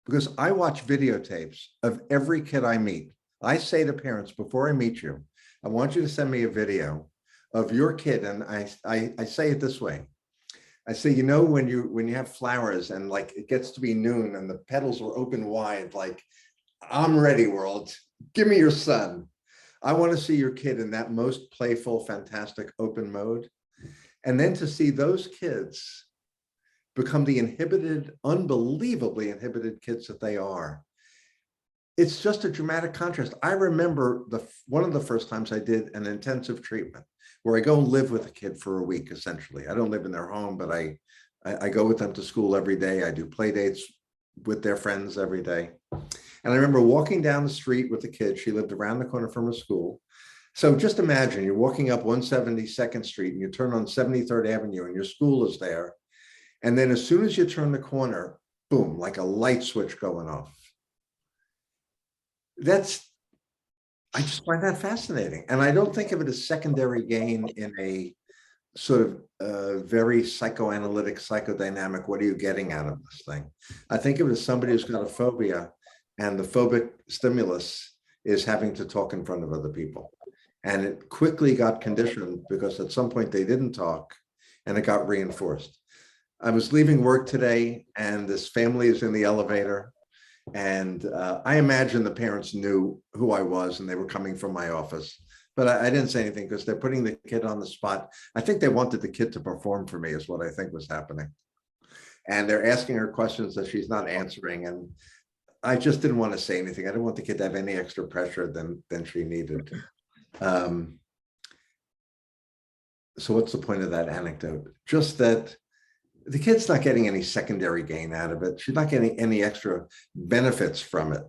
videotapes of every kid I meet. I say to parents, before I meet you, I want you to send me a video of your kid. And I say it this way. I say, you know, when you have flowers and like it gets to be noon and the petals are open wide, like, I'm ready, world. Give me your sun. I want to see your kid in that most playful, fantastic, open mode. And then to see those kids become the inhibited, unbelievably inhibited kids that they are. It's just a dramatic contrast. I remember one of the first times I did an intensive treatment where I go live with a kid for a week, essentially. I don't live in their home, but I go with them to school every day. I do play dates with their friends every day. And I remember walking down the street with the kid. She lived around the corner from her school. So just imagine you're walking up 172nd Street and you turn on 73rd Avenue and your school is there. And then as soon as you turn the corner, boom, like a light switch going off. I just find that fascinating. And I don't think of it as secondary gain in a sort of very psychoanalytic, psychodynamic, what are you getting out of this thing? I think of it as somebody who's got a phobia and the phobic stimulus is having to talk in front of other people. And it quickly got conditioned because at some point they didn't talk and it got reinforced. I was leaving work today and this family is in the elevator. And I imagine the parents knew who I was and they were coming from my office, but I didn't say anything because they're putting the kid on the spot. I think they wanted the kid to perform for me is what I think was happening. And they're asking her questions that she's not answering. And I just didn't want to say anything. I didn't want the kid to have any extra pressure than she needed. So what's the point of that anecdote? Just that the kid's not getting any secondary gain out of it. She's not getting any extra benefits from it.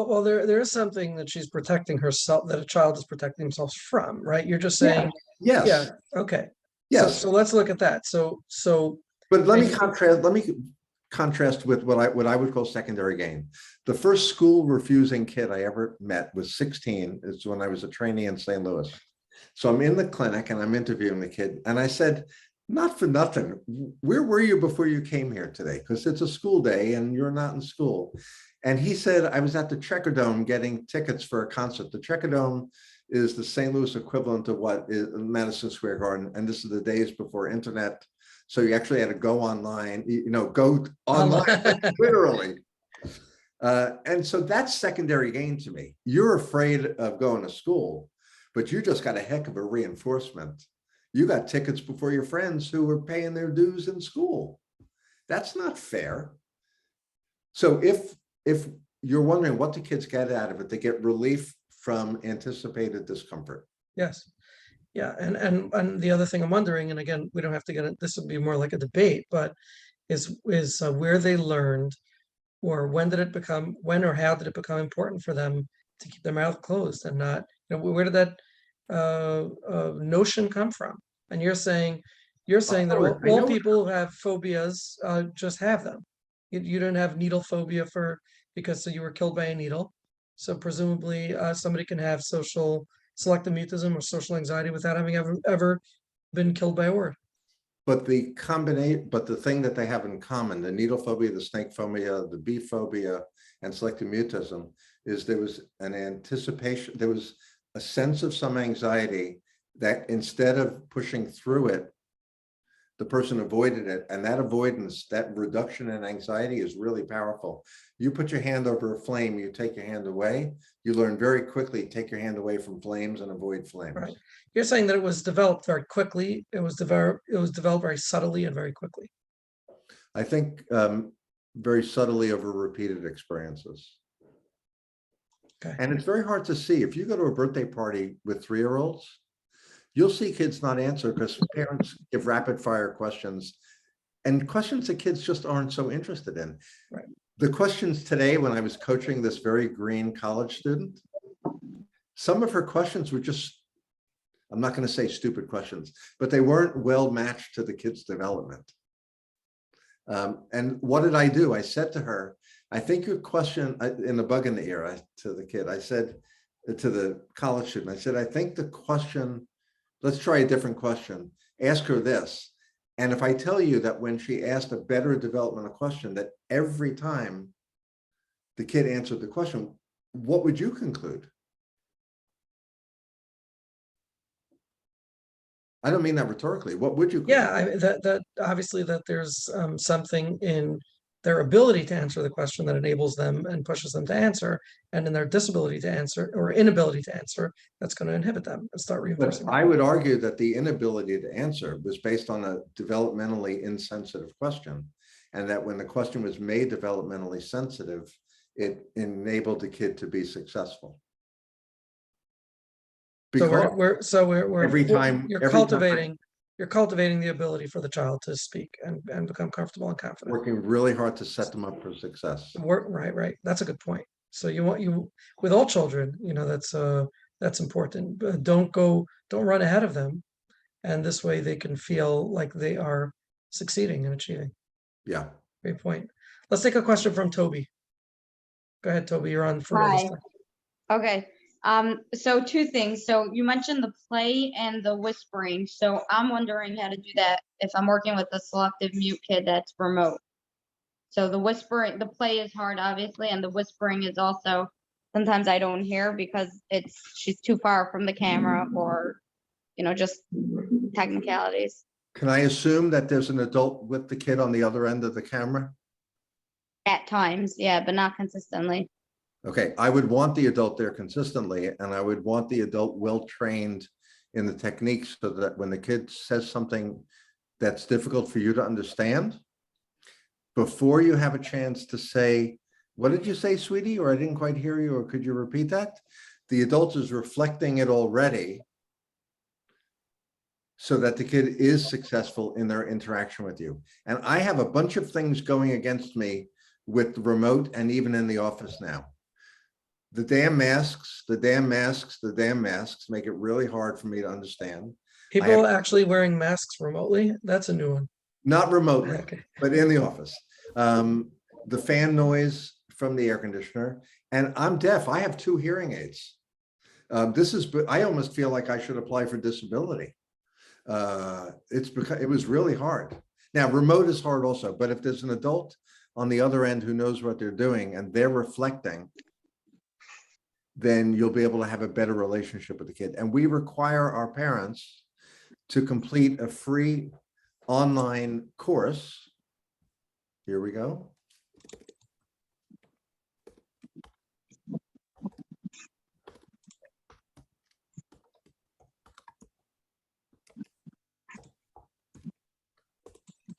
well, there is something that she's protecting herself, that a child is protecting themselves from, right? You're just saying, Yes. yeah, okay. Yes. So let's look at that. But let me contrast with what I would call secondary gain. The first school refusing kid I ever met was 16. It's when I was a trainee in St. Louis. So I'm in the clinic and I'm interviewing the kid. And I said, not for nothing, where were you before you came here today? Because it's a school day and you're not in school. And he said, I was at the Checker Dome getting tickets for a concert. The Checker Dome is the St. Louis equivalent of what is Madison Square Garden. And this is the days before internet. So you actually had to go online, go online, literally. And so that's secondary gain to me. You're afraid of going to school, but you just got a heck of a reinforcement. You got tickets before your friends who were paying their dues in school. That's not fair. So if you're wondering what the kids get out of it, they get relief from anticipated discomfort. yes. Yeah, and the other thing I'm wondering, and again, we don't have to get it, this would be more like a debate, but is where they learned, or when or how did it become important for them to keep their mouth closed and not, where did that notion come from? And you're saying that all people who have phobias just have them. You don't have needle phobia because you were killed by a needle. So presumably somebody can have selective mutism or social anxiety without having ever been killed by a word. But the thing that they have in common, the needle phobia, the snake phobia, the bee phobia, and selective mutism, is there was an anticipation, there was a sense of some anxiety that instead of pushing through it, the person avoided it. And that avoidance, that reduction in anxiety is really powerful. You put your hand over a flame, you take your hand away, you learn very quickly, take your hand away from flames and avoid flames. Right. You're saying that it was developed very quickly. It was developed very subtly and very quickly. I think very subtly over repeated experiences. Okay. And it's very hard to see. If you go to a birthday party with 3-year-olds, you'll see kids not answer because parents give rapid fire questions and questions that kids just aren't so interested in. Right. The questions today, when I was coaching this very green college student, some of her questions were just, I'm not going to say stupid questions, but they weren't well matched to the kid's development. And what did I do? I said to her, I think your question in the bug in the ear to the kid, I said to the college student, I said, I think the question, let's try a different question. Ask her this. And if I tell you that when she asked a better developmental question, that every time the kid answered the question, what would you conclude? I don't mean that rhetorically. What would you conclude? Yeah, that obviously that there's something in their ability to answer the question that enables them and pushes them to answer, and in their disability to answer or inability to answer, that's going to inhibit them and start But reinforcing. I would argue that the inability to answer was based on a developmentally insensitive question, and that when the question was made developmentally sensitive, it enabled the kid to be successful. So we're every time you're every time cultivating the ability for the child to speak and become comfortable and confident. working really hard to set them up for success. Right. That's a good point. So with all children, that's important. But don't run ahead of them, and this way they can feel like they are succeeding and achieving. Yeah. Great point. Let's take a question from Toby. Go ahead, Toby. You're on for this Hi. time. Okay. So two things. So you mentioned the play and the whispering. So I'm wondering how to do that if I'm working with a selective mute kid that's remote. So the whispering, the play is hard, obviously, and the whispering is also sometimes I don't hear because she's too far from the camera or, just technicalities. Can I assume that there's an adult with the kid on the other end of the camera? At times, yeah, but not consistently. Okay, I would want the adult there consistently, and I would want the adult well-trained in the techniques so that when the kid says something that's difficult for you to understand, before you have a chance to say, what did you say, sweetie? Or I didn't quite hear you, or could you repeat that? The adult is reflecting it already so that the kid is successful in their interaction with you. And I have a bunch of things going against me with the remote and even in the office now. The damn masks make it really hard for me to understand. People actually wearing masks remotely. That's a new one. Not remotely, Okay. but in the office. The fan noise from the air conditioner, and I'm deaf. I have 2 hearing aids. I almost feel like I should apply for disability. It's because it was really hard. Now, remote is hard also, but if there's an adult on the other end who knows what they're doing and they're reflecting, then you'll be able to have a better relationship with the kid. And we require our parents to complete a free online course. Here we go.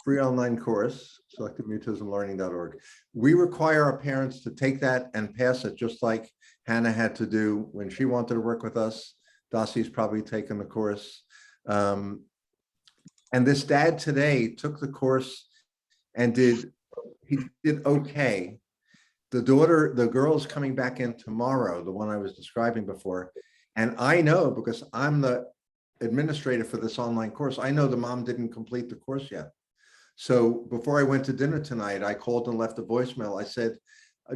Free online course, selectivemutismlearning.org. We require our parents to take that and pass it, just like Hannah had to do when she wanted to work with us. Daci's probably taken the course. And this dad today took the course and he did okay. The girl is coming back in tomorrow, the one I was describing before. And I know, because I'm the administrator for this online course, I know the mom didn't complete the course yet. So before I went to dinner tonight, I called and left a voicemail. I said,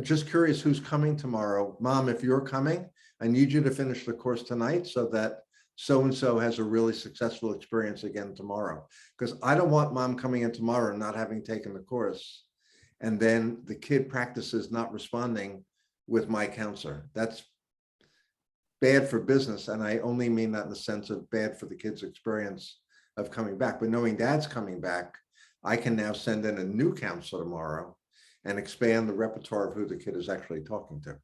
just curious who's coming tomorrow. Mom, if you're coming, I need you to finish the course tonight so that so-and-so has a really successful experience again tomorrow. Because I don't want mom coming in tomorrow and not having taken the course. And then the kid practices not responding with my counselor. That's bad for business. And I only mean that in the sense of bad for the kid's experience of coming back. But knowing dad's coming back, I can now send in a new counselor tomorrow and expand the repertoire of who the kid is actually talking to.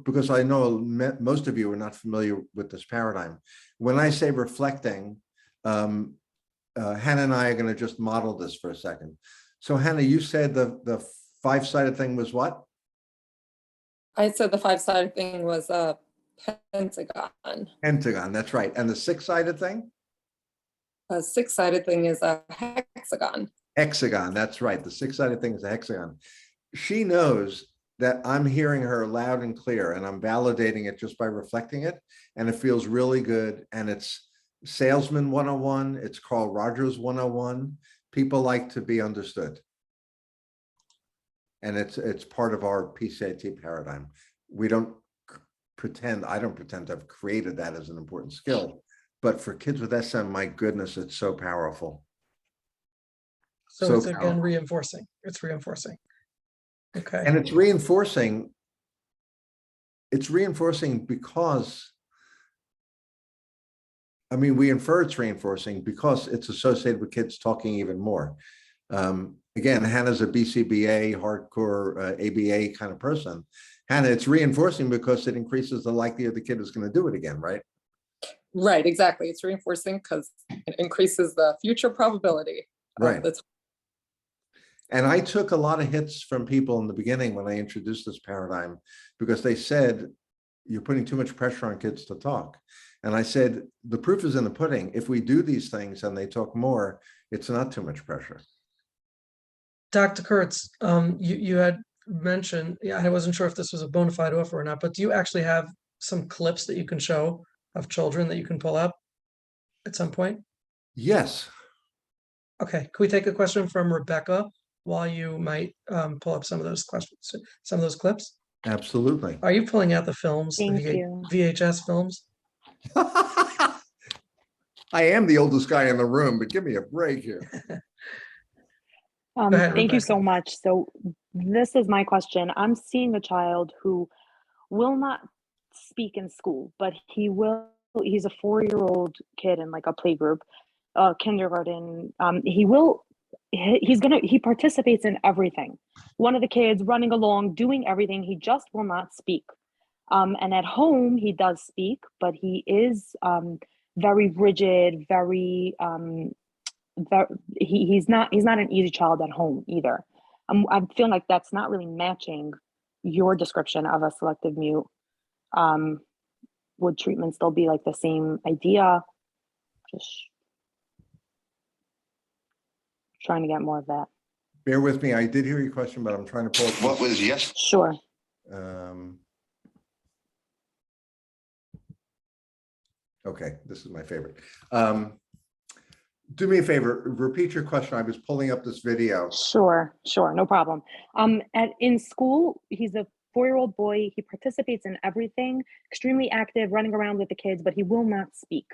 Because I know most of you are not familiar with this paradigm. When I say reflecting, Hannah and I are going to just model this for a second. So Hannah, you said the 5-sided thing was what? I said the 5-sided thing was a pentagon. Pentagon, that's right. And the 6-sided thing? A 6-sided thing is a hexagon. Hexagon, that's right. The 6-sided thing is a hexagon. She knows that I'm hearing her loud and clear, and I'm validating it just by reflecting it. And it feels really good. And it's Salesman 101. It's Carl Rogers 101. People like to be understood. And it's part of our PCIT paradigm. We don't pretend, I don't pretend to have created that as an important skill, but for kids with SM, my goodness, it's so powerful. So So it's again powerful. reinforcing. It's reinforcing. Okay. And it's reinforcing because, I mean, we infer it's reinforcing because it's associated with kids talking even more. Again, Hannah's a BCBA, hardcore ABA kind of person. Hannah, it's reinforcing because it increases the likelihood the kid is going to do it again, right? Right, exactly. It's reinforcing because it increases the future probability. Right. That's And I took a lot of hits from people in the beginning when I introduced this paradigm, because they said, you're putting too much pressure on kids to talk. And I said, the proof is in the pudding. If we do these things and they talk more, it's not too much pressure. Dr. Kurtz, you had mentioned, yeah, I wasn't sure if this was a bona fide offer or not, but do you actually have some clips that you can show of children that you can pull up at some point? Yes. Okay, can we take a question from Rebecca while you might pull up some of those questions, some of those clips? Absolutely. Are you pulling out the films, the Thank you. VHS films? I am the oldest guy in the room, but give me a break here. ahead, Thank you so Rebecca. much. So this is my question. I'm seeing a child who will not speak in school, but he's a 4-year-old kid in like a playgroup, kindergarten. He participates in everything. One of the kids running along, doing everything. He just will not speak. And at home, he does speak, but he is very rigid, he's not an easy child at home either. I'm feeling like that's not really matching your description of a selective mute. Would treatment still be like the same idea? Just trying to get more of that. Bear with me. I did hear your question, but I'm trying to pull it. What was yes? Sure. Okay, this is my favorite. Do me a favor, repeat your question. I was pulling up this video. Sure, no problem. In school, he's a 4-year-old boy. He participates in everything, extremely active, running around with the kids, but he will not speak.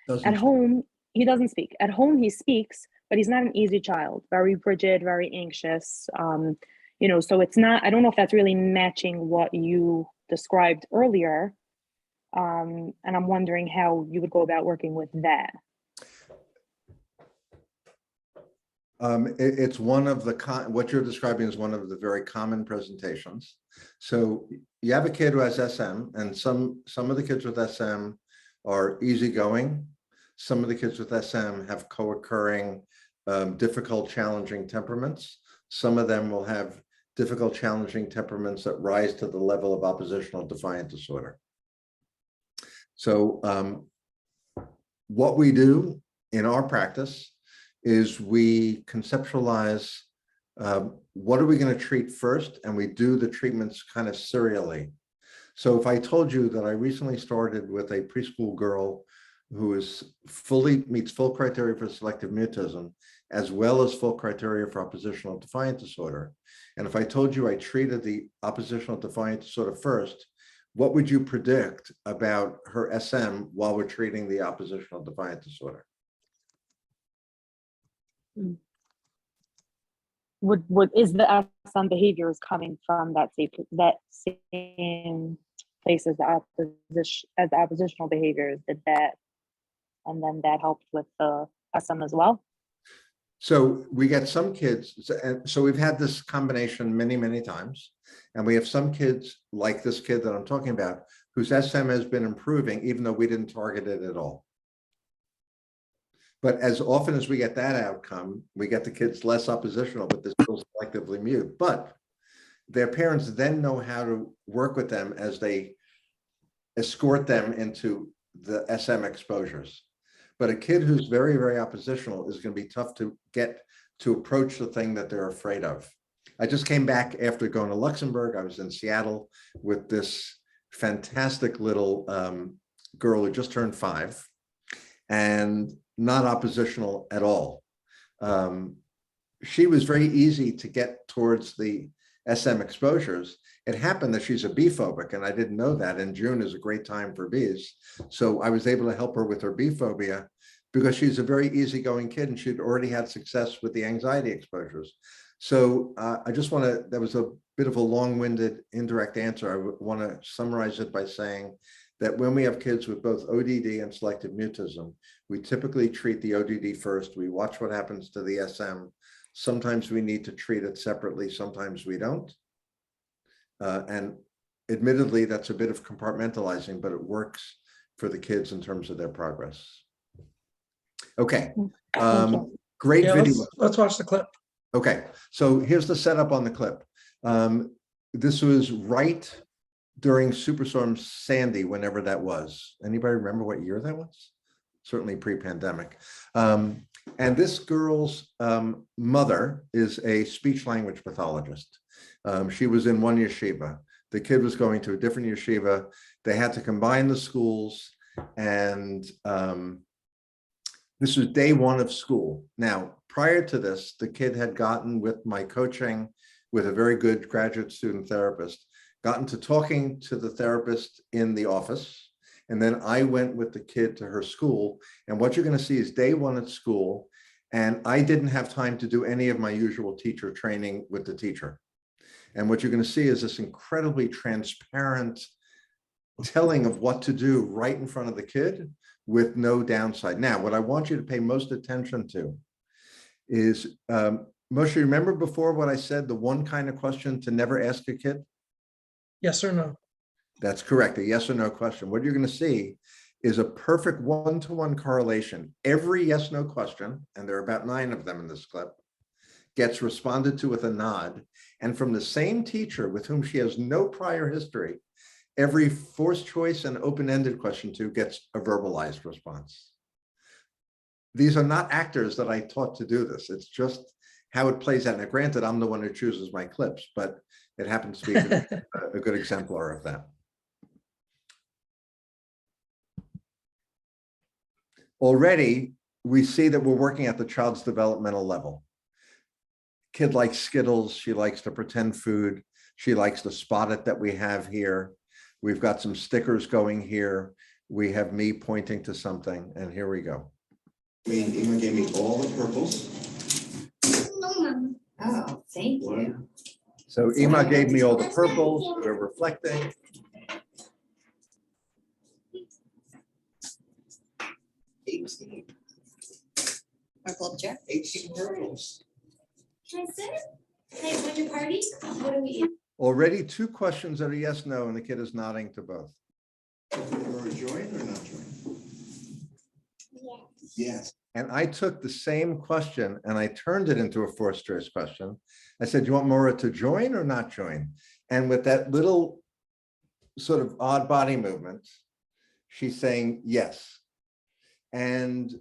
Doesn't At speak. home, he doesn't speak. At home, he speaks, but he's not an easy child, very rigid, very anxious. So it's not, I don't know if that's really matching what you described earlier. And I'm wondering how you would go about working with that. It's one of the, what you're describing is one of the very common presentations. So you have a kid who has SM, and some of the kids with SM are easygoing. Some of the kids with SM have co-occurring difficult, challenging temperaments. Some of them will have difficult, challenging temperaments that rise to the level of oppositional defiant disorder. So what we do in our practice is we conceptualize what are we going to treat first, and we do the treatments kind of serially. So if I told you that I recently started with a preschool girl who meets full criteria for selective mutism, as well as full criteria for oppositional defiant disorder, and if I told you I treated the oppositional defiant disorder first, what would you predict about her SM while we're treating the oppositional defiant disorder? Is the SM behaviors coming from that same place as the oppositional behaviors? And then that helped with the SM as well? So we get some kids, and so we've had this combination many, many times. And we have some kids like this kid that I'm talking about, whose SM has been improving, even though we didn't target it at all. But as often as we get that outcome, we get the kids less oppositional, but they're still selectively mute. But their parents then know how to work with them as they escort them into the SM exposures. But a kid who's very, very oppositional is going to be tough to get to approach the thing that they're afraid of. I just came back after going to Luxembourg. I was in Seattle with this fantastic little girl who just turned 5 and not oppositional at all. She was very easy to get towards the SM exposures. It happened that she's a bee phobic, and I didn't know that. And June is a great time for bees. So I was able to help her with her bee phobia because she's a very easygoing kid and she'd already had success with the anxiety exposures. So I just want to, that was a bit of a long-winded indirect answer. I want to summarize it by saying that when we have kids with both ODD and selective mutism, we typically treat the ODD first. We watch what happens to the SM. Sometimes we need to treat it separately, sometimes we don't. And admittedly, that's a bit of compartmentalizing, but it works for the kids in terms of their progress. Okay, great Yeah, video. let's watch the clip. Okay, so here's the setup on the clip. This was right during Superstorm Sandy, whenever that was. Anybody remember what year that was? Certainly pre-pandemic. And this girl's mother is a speech language pathologist. She was in one yeshiva. The kid was going to a different yeshiva. They had to combine the schools, and this was day 1 of school. Now, prior to this, the kid had gotten, with my coaching with a very good graduate student therapist, gotten to talking to the therapist in the office. And then I went with the kid to her school. And what you're going to see is day 1 at school. And I didn't have time to do any of my usual teacher training with the teacher. And what you're going to see is this incredibly transparent telling of what to do right in front of the kid with no downside. Now, what I want you to pay most attention to is, Moshe, remember before what I said, the one kind of question to never ask a kid? Yes or no? That's correct, a yes or no question. What you're going to see is a perfect one-to-one correlation. Every yes, no question, and there are about 9 of them in this clip, gets responded to with a nod. And from the same teacher with whom she has no prior history, every forced choice and open-ended question to gets a verbalized response. These are not actors that I taught to do this. It's just how it plays out. Now, granted, I'm the one who chooses my clips, but it happens to be a good exemplar of that. Already, we see that we're working at the child's developmental level. Kid likes Skittles. She likes to pretend food. She likes to spot it that we have here. We've got some stickers going here. We have me pointing to something, and here we go. Me and Emma gave me all the purples. No, Mom. Oh, thank you. So Emma gave me all the purples. We're reflecting. 18. Purple chair. 18 purples. Can I sit? Can I join your party? What do we eat? Already 2 questions that are yes, no, and the kid is nodding to both. Or join or not join? Yes. Yes. And I took the same question and I turned it into a forced choice question. I said, you want Maura to join or not join? And with that little sort of odd body movement, she's saying yes. And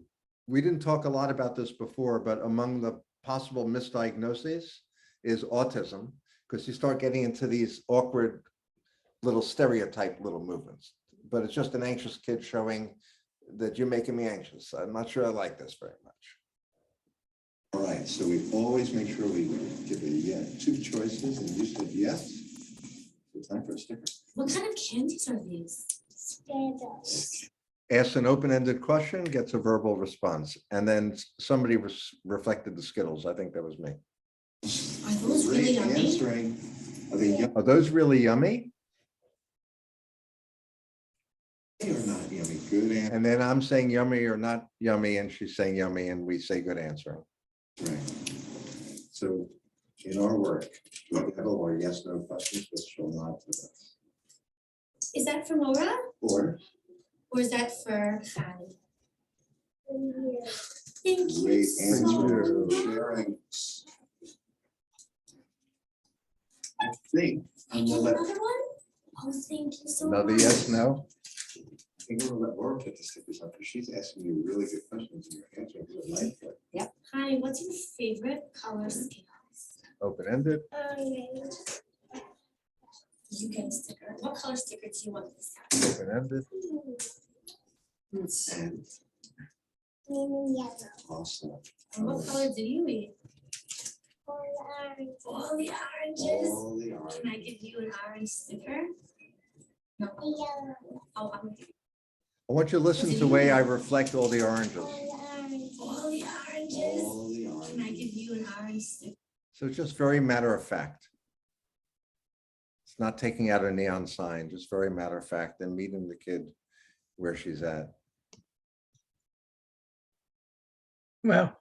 we didn't talk a lot about this before, but among the possible misdiagnoses is autism, because you start getting into these awkward little stereotype little movements. But it's just an anxious kid showing that you're making me anxious. I'm not sure I like this very much. All right, so we always make sure we give a 2 choices, and you said yes. It's time for a sticker. What kind of candies are these? Skittles. Asks an open-ended question, gets a verbal response. And then somebody reflected the Skittles. I think that was me. Are those really Great yummy? answering. Are they yummy Are those really yummy? or not yummy? Good answer. And then I'm saying yummy or not yummy, and she's saying yummy, and we say good answering. Right. So in our work, we have our yes, no questions, which she'll nod to this. Is that for Laura Or or is that for Patty? Thank you great so answer, much. sharing. I think I'm gonna Another let one? Oh, thank you so Another much. yes, no? I'm gonna let Laura get the stickers up because she's asking you really good questions and you're answering really nicely. Hi, what's your favorite color scales? Open-ended. You get a sticker. What color sticker do you want this time? Open-ended. And Yellow. awesome. And what color do you eat? All the oranges. All the orange. Can I give you an orange sticker? No. Yellow. Oh, I'm gonna give I want you to listen to the way I reflect all the oranges. all the oranges. All the Can I orange. give you an orange sticker? So it's just very matter of fact. It's not taking out a neon sign, just very matter of fact and meeting the kid where she's at. Wow.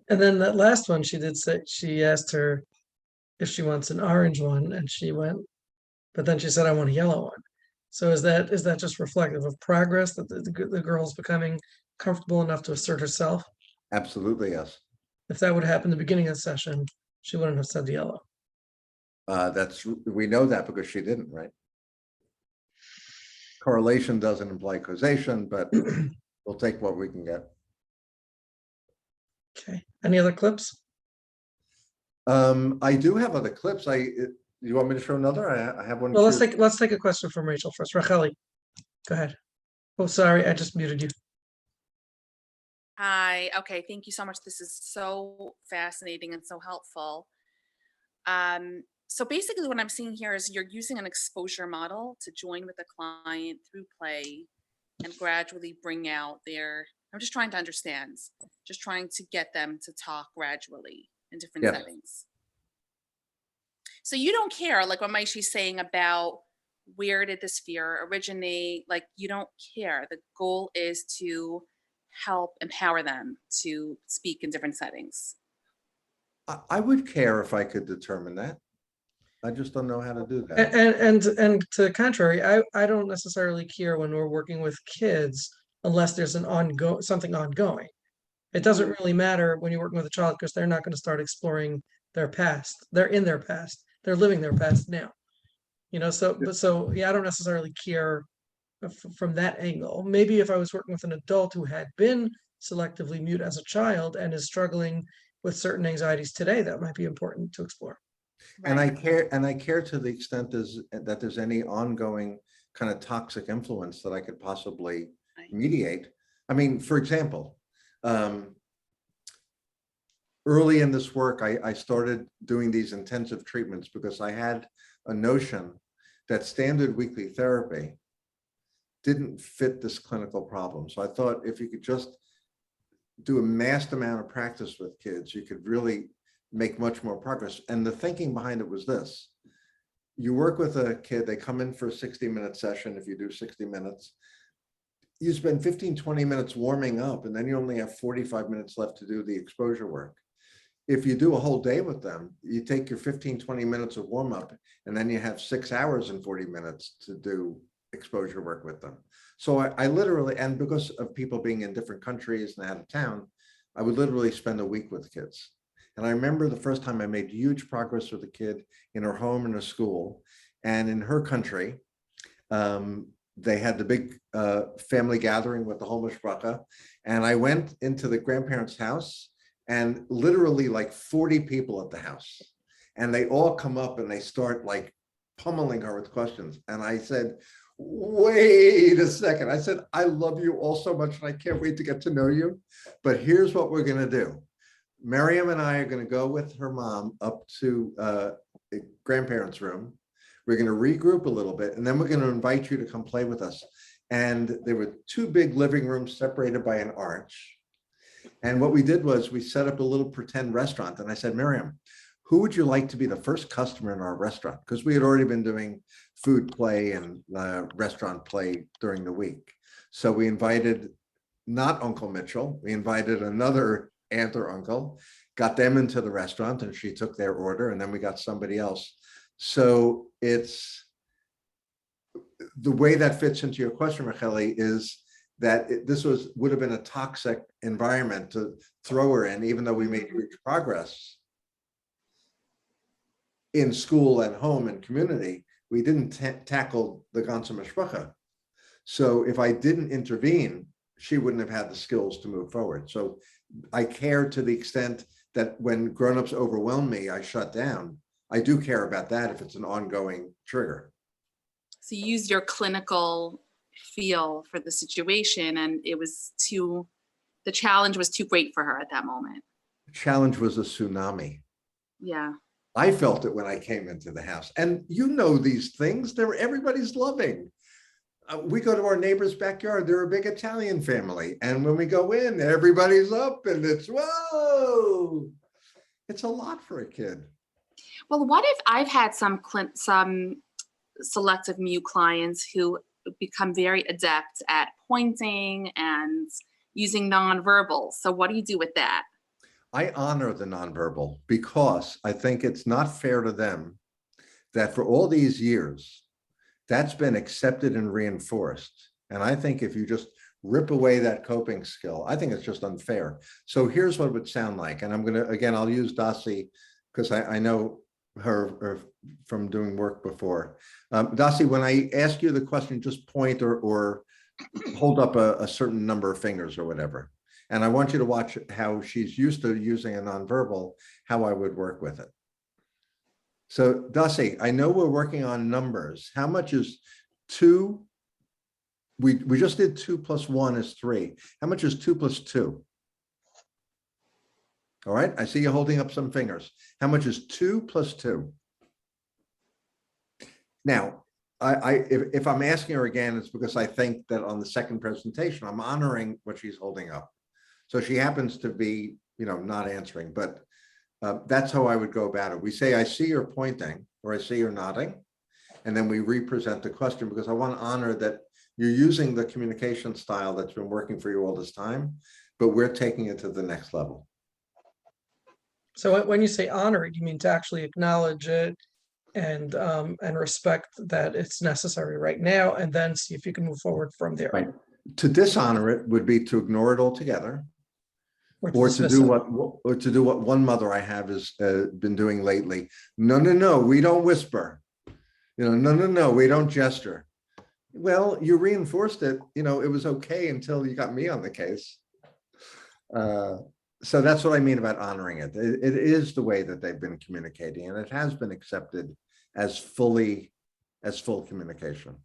And then that last one, she did say, she asked her if she wants an orange one and she went, but then she said, I want a yellow one. So is that just reflective of progress that the girl's becoming comfortable enough to assert herself? Absolutely, yes. If that would happen in the beginning of the session, she wouldn't have said the yellow. We know that because she didn't, right? Correlation doesn't imply causation, but we'll take what we can get. Okay. Any other clips? I do have other clips. You want me to show another? I have one. Well, here. let's take a question from Rachel first. Racheli, go ahead. Oh, sorry, I just muted you. Hi. Okay. Thank you so much. This is so fascinating and so helpful. So basically what I'm seeing here is you're using an exposure model to join with the client through play and gradually bring out I'm just trying to understand, just trying to get them to talk gradually in different Yes. settings. So you don't care, like what Moshe's saying about where did this fear originate? Like you don't care. The goal is to help empower them to speak in different settings. I would care if I could determine that. I just don't know how to do that. And to the contrary, I don't necessarily care when we're working with kids unless there's something ongoing. It doesn't really matter when you're working with a child because they're not going to start exploring their past. They're in their past. They're living their past now. So yeah, I don't necessarily care from that angle. Maybe if I was working with an adult who had been selectively mute as a child and is struggling with certain anxieties today, that might be important to explore. And I care to the extent that there's any ongoing kind of toxic influence that I could possibly mediate. I mean, for example, early in this work, I started doing these intensive treatments because I had a notion that standard weekly therapy didn't fit this clinical problem. So I thought if you could just do a massed amount of practice with kids, you could really make much more progress. And the thinking behind it was this: you work with a kid, they come in for a 60-minute session. If you do 60 minutes, you spend 15, 20 minutes warming up, and then you only have 45 minutes left to do the exposure work. If you do a whole day with them, you take your 15, 20 minutes of warm up, and then you have 6 hours and 40 minutes to do exposure work with them. So I literally, and because of people being in different countries and out of town, I would literally spend a week with kids. And I remember the first time I made huge progress with a kid in her home and her school. And in her country, they had the big family gathering with the whole mishpacha. And I went into the grandparents' house, and literally like 40 people at the house. And they all come up and they start like pummeling her with questions. And I said, wait a second. I said, I love you all so much and I can't wait to get to know you. But here's what we're going to do. Miriam and I are going to go with her mom up to the grandparents' room. We're going to regroup a little bit, and then we're going to invite you to come play with us. And there were 2 big living rooms separated by an arch. And what we did was we set up a little pretend restaurant. And I said, Miriam, who would you like to be the first customer in our restaurant? Because we had already been doing food play and restaurant play during the week. So we invited not Uncle Mitchell, we invited another aunt or uncle, got them into the restaurant, and she took their order, and then we got somebody else. So it's the way that fits into your question, Racheli, is that this would have been a toxic environment to throw her in, even though we made huge progress. in school, at home, and community, we didn't tackle the ganze Mishpacha. So if I didn't intervene, she wouldn't have had the skills to move forward. So I care to the extent that when grownups overwhelm me, I shut down. I do care about that if it's an ongoing trigger. So you used your clinical feel for the situation, and the challenge was too great for her at that moment. The challenge was a tsunami. Yeah. I felt it when I came into the house. And you know these things, everybody's loving. We go to our neighbor's backyard. They're a big Italian family. And when we go in, everybody's up and it's, whoa, it's a lot for a kid. Well, what if I've had some selective mute clients who become very adept at pointing and using nonverbal. So what do you do with that? I honor the nonverbal because I think it's not fair to them that for all these years, that's been accepted and reinforced. And I think if you just rip away that coping skill, I think it's just unfair. So here's what it would sound like. And I'm going to, again, I'll use Dasi because I know her from doing work before. Dasi, when I ask you the question, just point or hold up a certain number of fingers or whatever. And I want you to watch how she's used to using a nonverbal, how I would work with it. So Dasi, I know we're working on numbers. How much is 2? We just did 2 plus 1 is 3. How much is 2 plus 2? All right, I see you holding up some fingers. How much is 2 plus 2? Now, if I'm asking her again, it's because I think that on the second presentation, I'm honoring what she's holding up. So she happens to be, not answering, but that's how I would go about it. We say, I see you're pointing, or I see you're nodding, and then we represent the question because I want to honor that you're using the communication style that's been working for you all this time, but we're taking it to the next level. So when you say honor it, you mean to actually acknowledge it and respect that it's necessary right now, and then see if you can move forward from there. Right. To dishonor it would be to ignore it altogether, or to dismiss do it. what one mother I have has been doing lately. No, we don't whisper. No, we don't gesture. Well, you reinforced it. It was okay until you got me on the case. So that's what I mean about honoring it. It is the way that they've been communicating, and it has been accepted as full communication.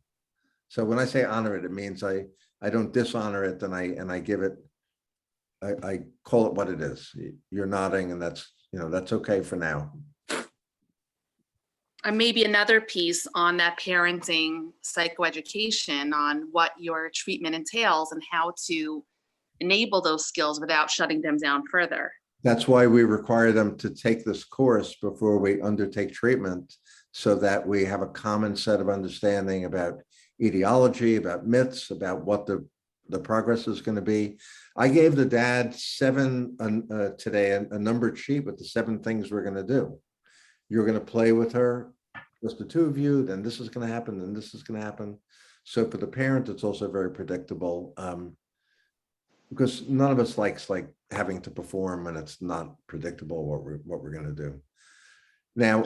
So when I say honor it, it means I don't dishonor it, and I give it, I call it what it is. You're nodding, and that's okay for now. And maybe another piece on that parenting psychoeducation on what your treatment entails and how to enable those skills without shutting them down further. That's why we require them to take this course before we undertake treatment, so that we have a common set of understanding about etiology, about myths, about what the progress is going to be. I gave the dad 7 today, a numbered sheet with the 7 things we're going to do. You're going to play with her, just the 2 of you, then this is going to happen, then this is going to happen. So for the parent, it's also very predictable, because none of us likes having to perform and it's not predictable what we're going to do. Now,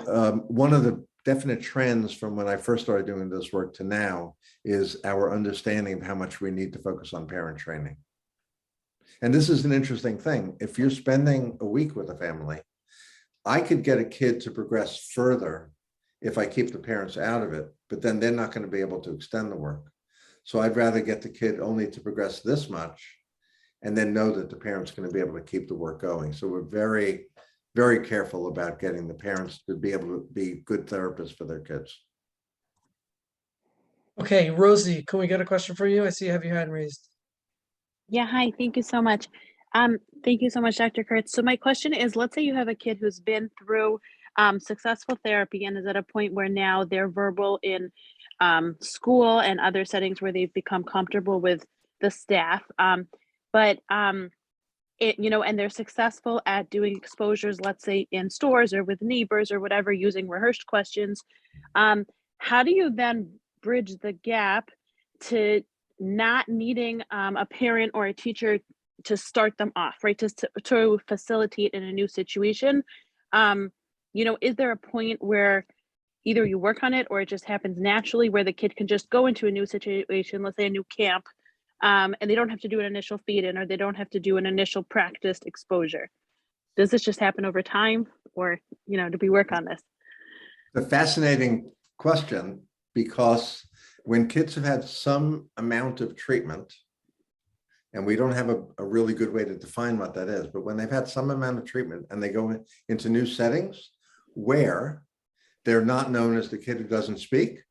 one of the definite trends from when I first started doing this work to now is our understanding of how much we need to focus on parent training. And this is an interesting thing. If you're spending a week with a family, I could get a kid to progress further if I keep the parents out of it, but then they're not going to be able to extend the work. So I'd rather get the kid only to progress this much and then know that the parent's going to be able to keep the work going. So we're very, very careful about getting the parents to be able to be good therapists for their kids. Okay, Rosie, can we get a question for you? I see you have your hand raised. Yeah, hi, thank you so much. Thank you so much, Dr. Kurtz. So my question is, let's say you have a kid who's been through successful therapy and is at a point where now they're verbal in school and other settings where they've become comfortable with the staff. And they're successful at doing exposures, let's say in stores or with neighbors or whatever, using rehearsed questions. How do you then bridge the gap to not needing a parent or a teacher to start them off, right? To facilitate in a new situation. is there a point where either you work on it or it just happens naturally where the kid can just go into a new situation, let's say a new camp, and they don't have to do an initial feed-in, or they don't have to do an initial practiced exposure? Does this just happen over time, or, do we work on this? A fascinating question, because when kids have had some amount of treatment, and we don't have a really good way to define what that is, but when they've had some amount of treatment and they go into new settings where they're not known as the kid who doesn't speak,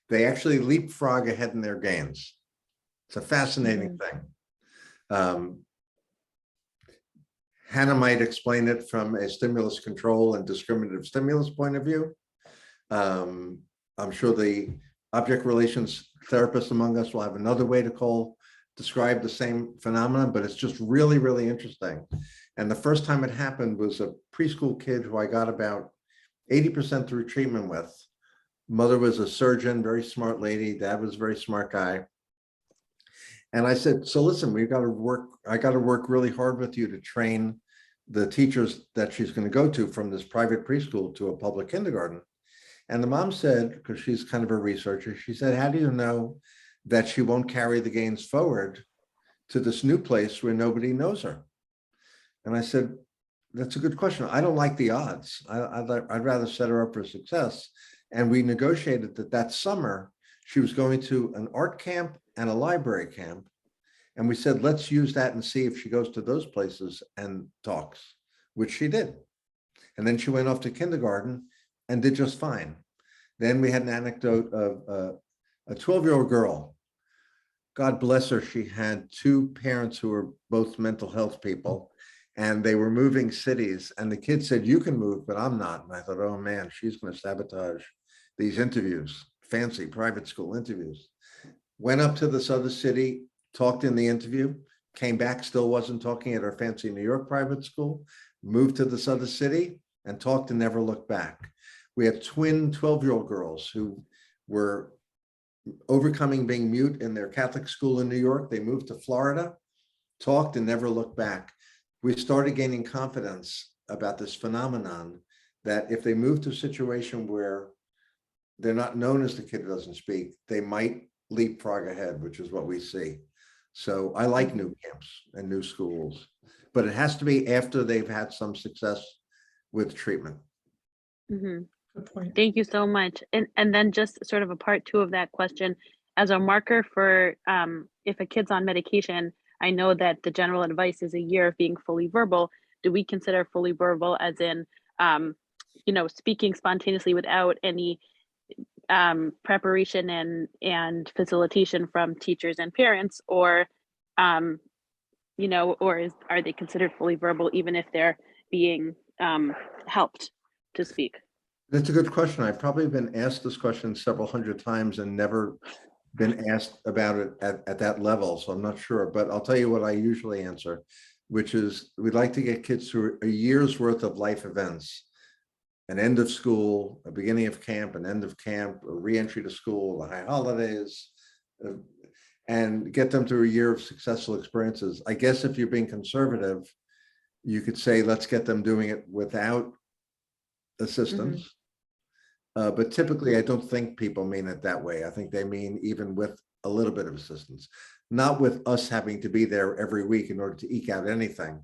they actually leapfrog ahead in their gains. It's a fascinating thing. Hannah might explain it from a stimulus control and discriminative stimulus point of view. I'm sure the object relations therapist among us will have another way to describe the same phenomenon, but it's just really, really interesting. And the first time it happened was a preschool kid who I got about 80% through treatment with. Mother was a surgeon, very smart lady. Dad was a very smart guy. And I said, so listen, I got to work really hard with you to train the teachers that she's going to go to from this private preschool to a public kindergarten. And the mom said, because she's kind of a researcher, she said, how do you know that she won't carry the gains forward to this new place where nobody knows her? And I said, that's a good question. I don't like the odds. I'd rather set her up for success. And we negotiated that summer, she was going to an art camp and a library camp. And we said, let's use that and see if she goes to those places and talks, which she did. And then she went off to kindergarten and did just fine. Then we had an anecdote of a 12-year-old girl. God bless her. She had two parents who were both mental health people, and they were moving cities. And the kid said, you can move, but I'm not. And I thought, oh man, she's going to sabotage these interviews, fancy private school interviews. Went up to this other city, talked in the interview, came back, still wasn't talking at her fancy New York private school, moved to this other city and talked and never looked back. We had twin 12-year-old girls who were overcoming being mute in their Catholic school in New York. They moved to Florida, talked and never looked back. We started gaining confidence about this phenomenon that if they move to a situation where they're not known as the kid who doesn't speak, they might leapfrog ahead, which is what we see. So I like new camps and new schools, but it has to be after they've had some success with treatment. Mm-hmm. Good point. Thank you so much. And then just sort of a part two of that question, as a marker for if a kid's on medication, I know that the general advice is a year of being fully verbal. Do we consider fully verbal as in, speaking spontaneously without any preparation and facilitation from teachers and parents, or, are they considered fully verbal even if they're being helped to speak? That's a good question. I've probably been asked this question several hundred times and never been asked about it at that level. So I'm not sure, but I'll tell you what I usually answer, which is we'd like to get kids through a year's worth of life events, an end of school, a beginning of camp, an end of camp, a re-entry to school, the high holidays, and get them through a year of successful experiences. I guess if you're being conservative, you could say, let's get them doing it without assistance. Mm-hmm. But typically, I don't think people mean it that way. I think they mean even with a little bit of assistance, not with us having to be there every week in order to eke out anything.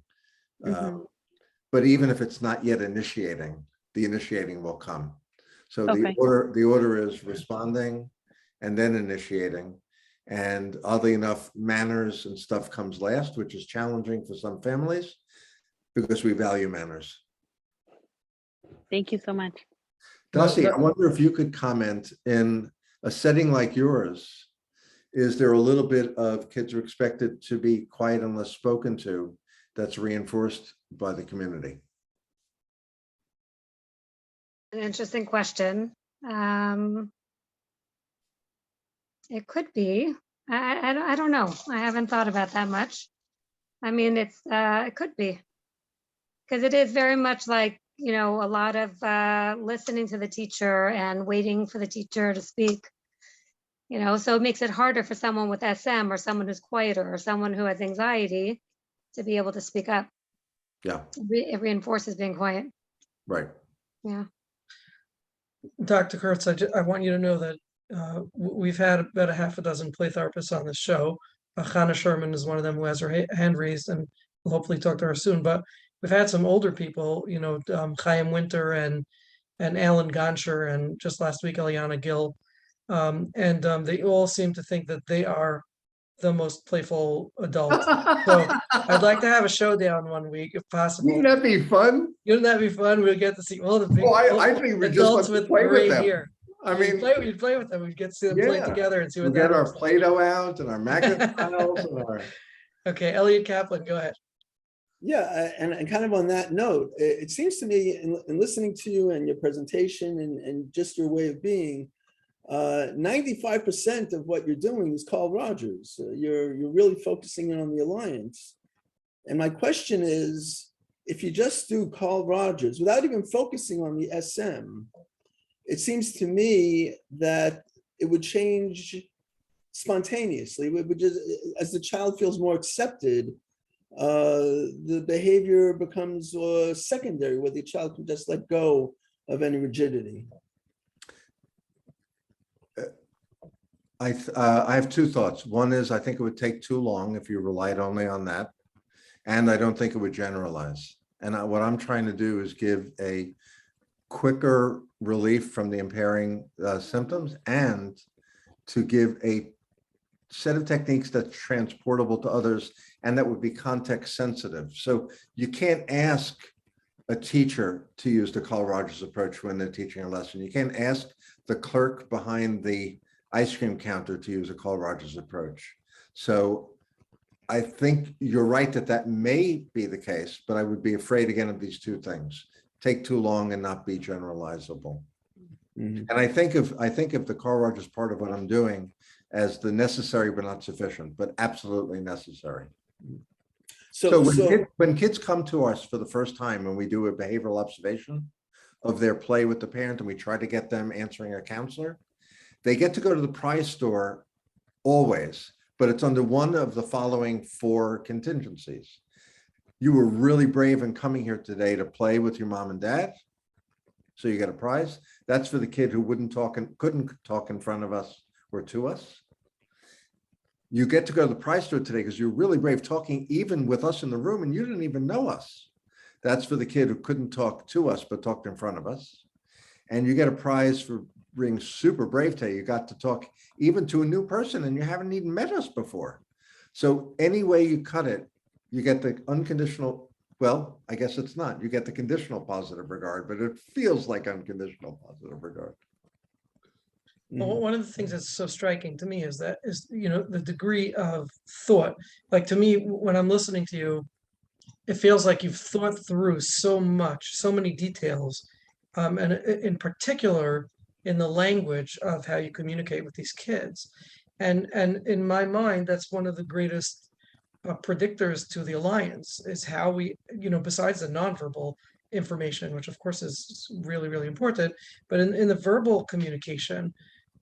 Mm-hmm. But even if it's not yet initiating, the initiating will come. So Okay. the order is responding and then initiating. And oddly enough, manners and stuff comes last, which is challenging for some families because we value manners. Thank you so much. Dusty, I wonder if you could comment in a setting like yours, is there a little bit of kids are expected to be quiet unless spoken to that's reinforced by the community? An interesting question. It could be. I don't know. I haven't thought about that much. I mean, it could be, because it is very much like, a lot of listening to the teacher and waiting for the teacher to speak. So it makes it harder for someone with SM or someone who's quieter or someone who has anxiety to be able to speak up. Yeah, It reinforces being quiet. right. Yeah. Dr. Kurtz, I want you to know that we've had about a half a dozen play therapists on this show. Hannah Sherman is one of them who has her hand raised, and we'll hopefully talk to her soon. But we've had some older people, Chaim Winter and Alan Gonsher, and just last week Eliana Gill, and they all seem to think that they are the most playful adult. So I'd like to have a showdown one week if possible. Wouldn't that be fun? Wouldn't that be fun? We'll get to see all the big I think we just adults want to with play with gray them. hair. I mean, You'd play with them. We'd get to see them play yeah. together and see we'll what get that our looks like. Play-Doh out and our magnet tiles and our. Okay, Elliot Kaplan, go ahead. Yeah, and kind of on that note, it seems to me in listening to you and your presentation and just your way of being, 95% of what you're doing is Carl Rogers. You're really focusing in on the alliance. And my question is, if you just do Carl Rogers without even focusing on the SM, it seems to me that it would change spontaneously. It would just, as the child feels more accepted, the behavior becomes secondary, where the child can just let go of any rigidity. I have two thoughts. One is I think it would take too long if you relied only on that. And I don't think it would generalize. And what I'm trying to do is give a quicker relief from the impairing symptoms, and to give a set of techniques that's transportable to others and that would be context sensitive. So you can't ask a teacher to use the Carl Rogers approach when they're teaching a lesson. You can't ask the clerk behind the ice cream counter to use a Carl Rogers approach. So I think you're right that may be the case, but I would be afraid again of these two things: take too long and not be generalizable. Mm-hmm. And I think of the Carl Rogers part of what I'm doing as the necessary but not sufficient, but absolutely necessary. So when kids come to us for the first time and we do a behavioral observation of their play with the parent and we try to get them answering a counselor, they get to go to the prize store always, but it's under one of the following 4 contingencies. You were really brave in coming here today to play with your mom and dad, so you get a prize. That's for the kid who couldn't talk in front of us or to us. You get to go to the prize store today because you're really brave talking even with us in the room and you didn't even know us. That's for the kid who couldn't talk to us but talked in front of us. And you get a prize for being super brave today. You got to talk even to a new person and you haven't even met us before. So any way you cut it, you get the unconditional, well, I guess it's not. You get the conditional positive regard, but it feels like unconditional positive regard. Well, one of the things that's so striking to me is the degree of thought. Like, to me, when I'm listening to you, it feels like you've thought through so much, so many details, and in particular in the language of how you communicate with these kids. And in my mind, that's one of the greatest predictors to the alliance, is how we, besides the nonverbal information, which of course is really, really important, but in the verbal communication,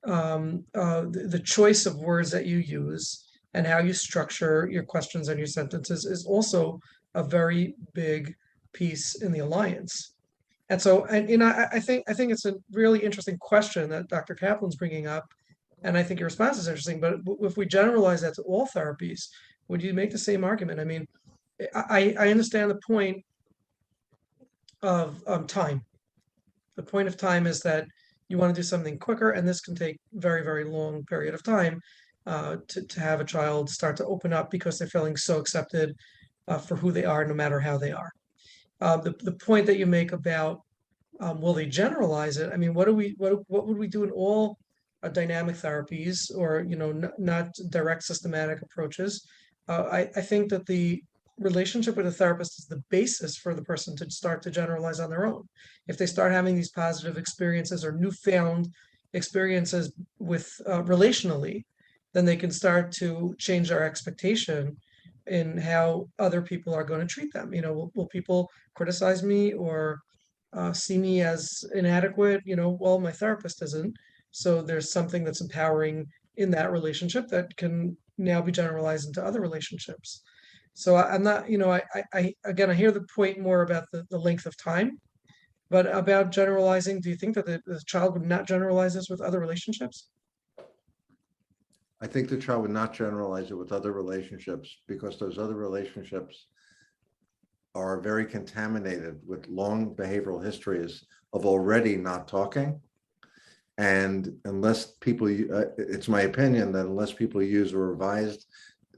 the choice of words that you use and how you structure your questions and your sentences is also a very big piece in the alliance. And so, I think it's a really interesting question that Dr. Kaplan's bringing up, and I think your response is interesting. But if we generalize that to all therapies, would you make the same argument? I mean, I understand the point of time. The point of time is that you want to do something quicker, and this can take very, very long period of time to have a child start to open up because they're feeling so accepted for who they are, no matter how they are. The point that you make about will they generalize it? I mean, what would we do in all dynamic therapies, or not direct systematic approaches? I think that the relationship with a therapist is the basis for the person to start to generalize on their own. If they start having these positive experiences or newfound experiences with relationally, then they can start to change their expectation in how other people are going to treat them. Will people criticize me or see me as inadequate? Well, my therapist isn't. So there's something that's empowering in that relationship that can now be generalized into other relationships. So I'm not, I hear the point more about the length of time. But about generalizing, do you think that the child would not generalize this with other relationships? I think the child would not generalize it with other relationships because those other relationships are very contaminated with long behavioral histories of already not talking. And unless people, it's my opinion that unless people use a revised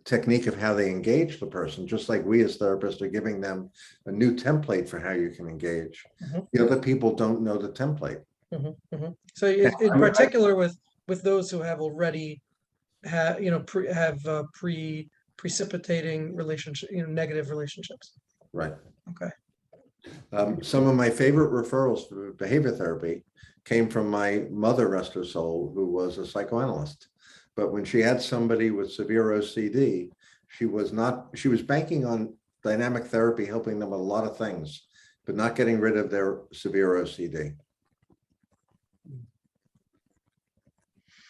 technique of how they engage the person, just like we as therapists are giving them a new template for how you can engage, the other people don't know the template. So in particular with those who have already precipitating relationship, negative relationships. Right. Okay. Some of my favorite referrals for behavior therapy came from my mother, rest her soul, who was a psychoanalyst. But when she had somebody with severe OCD, she was banking on dynamic therapy, helping them with a lot of things, but not getting rid of their severe OCD.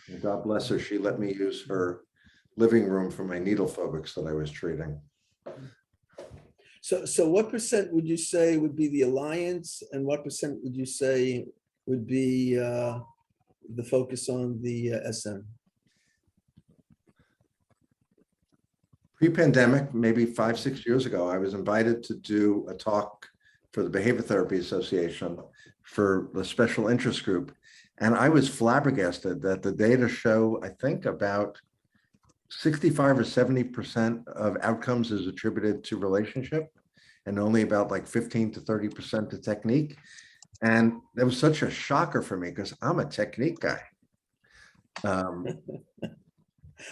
And God bless her, she let me use her living room for my needle phobics that I was treating. So what percent would you say would be the alliance, and what percent would you say would be the focus on the SM? Pre-pandemic, maybe 5-6 years ago, I was invited to do a talk for the Behavior Therapy Association for the special interest group. And I was flabbergasted that the data show, I think about 65 or 70% of outcomes is attributed to relationship and only about like 15 to 30% to technique. And that was such a shocker for me because I'm a technique guy.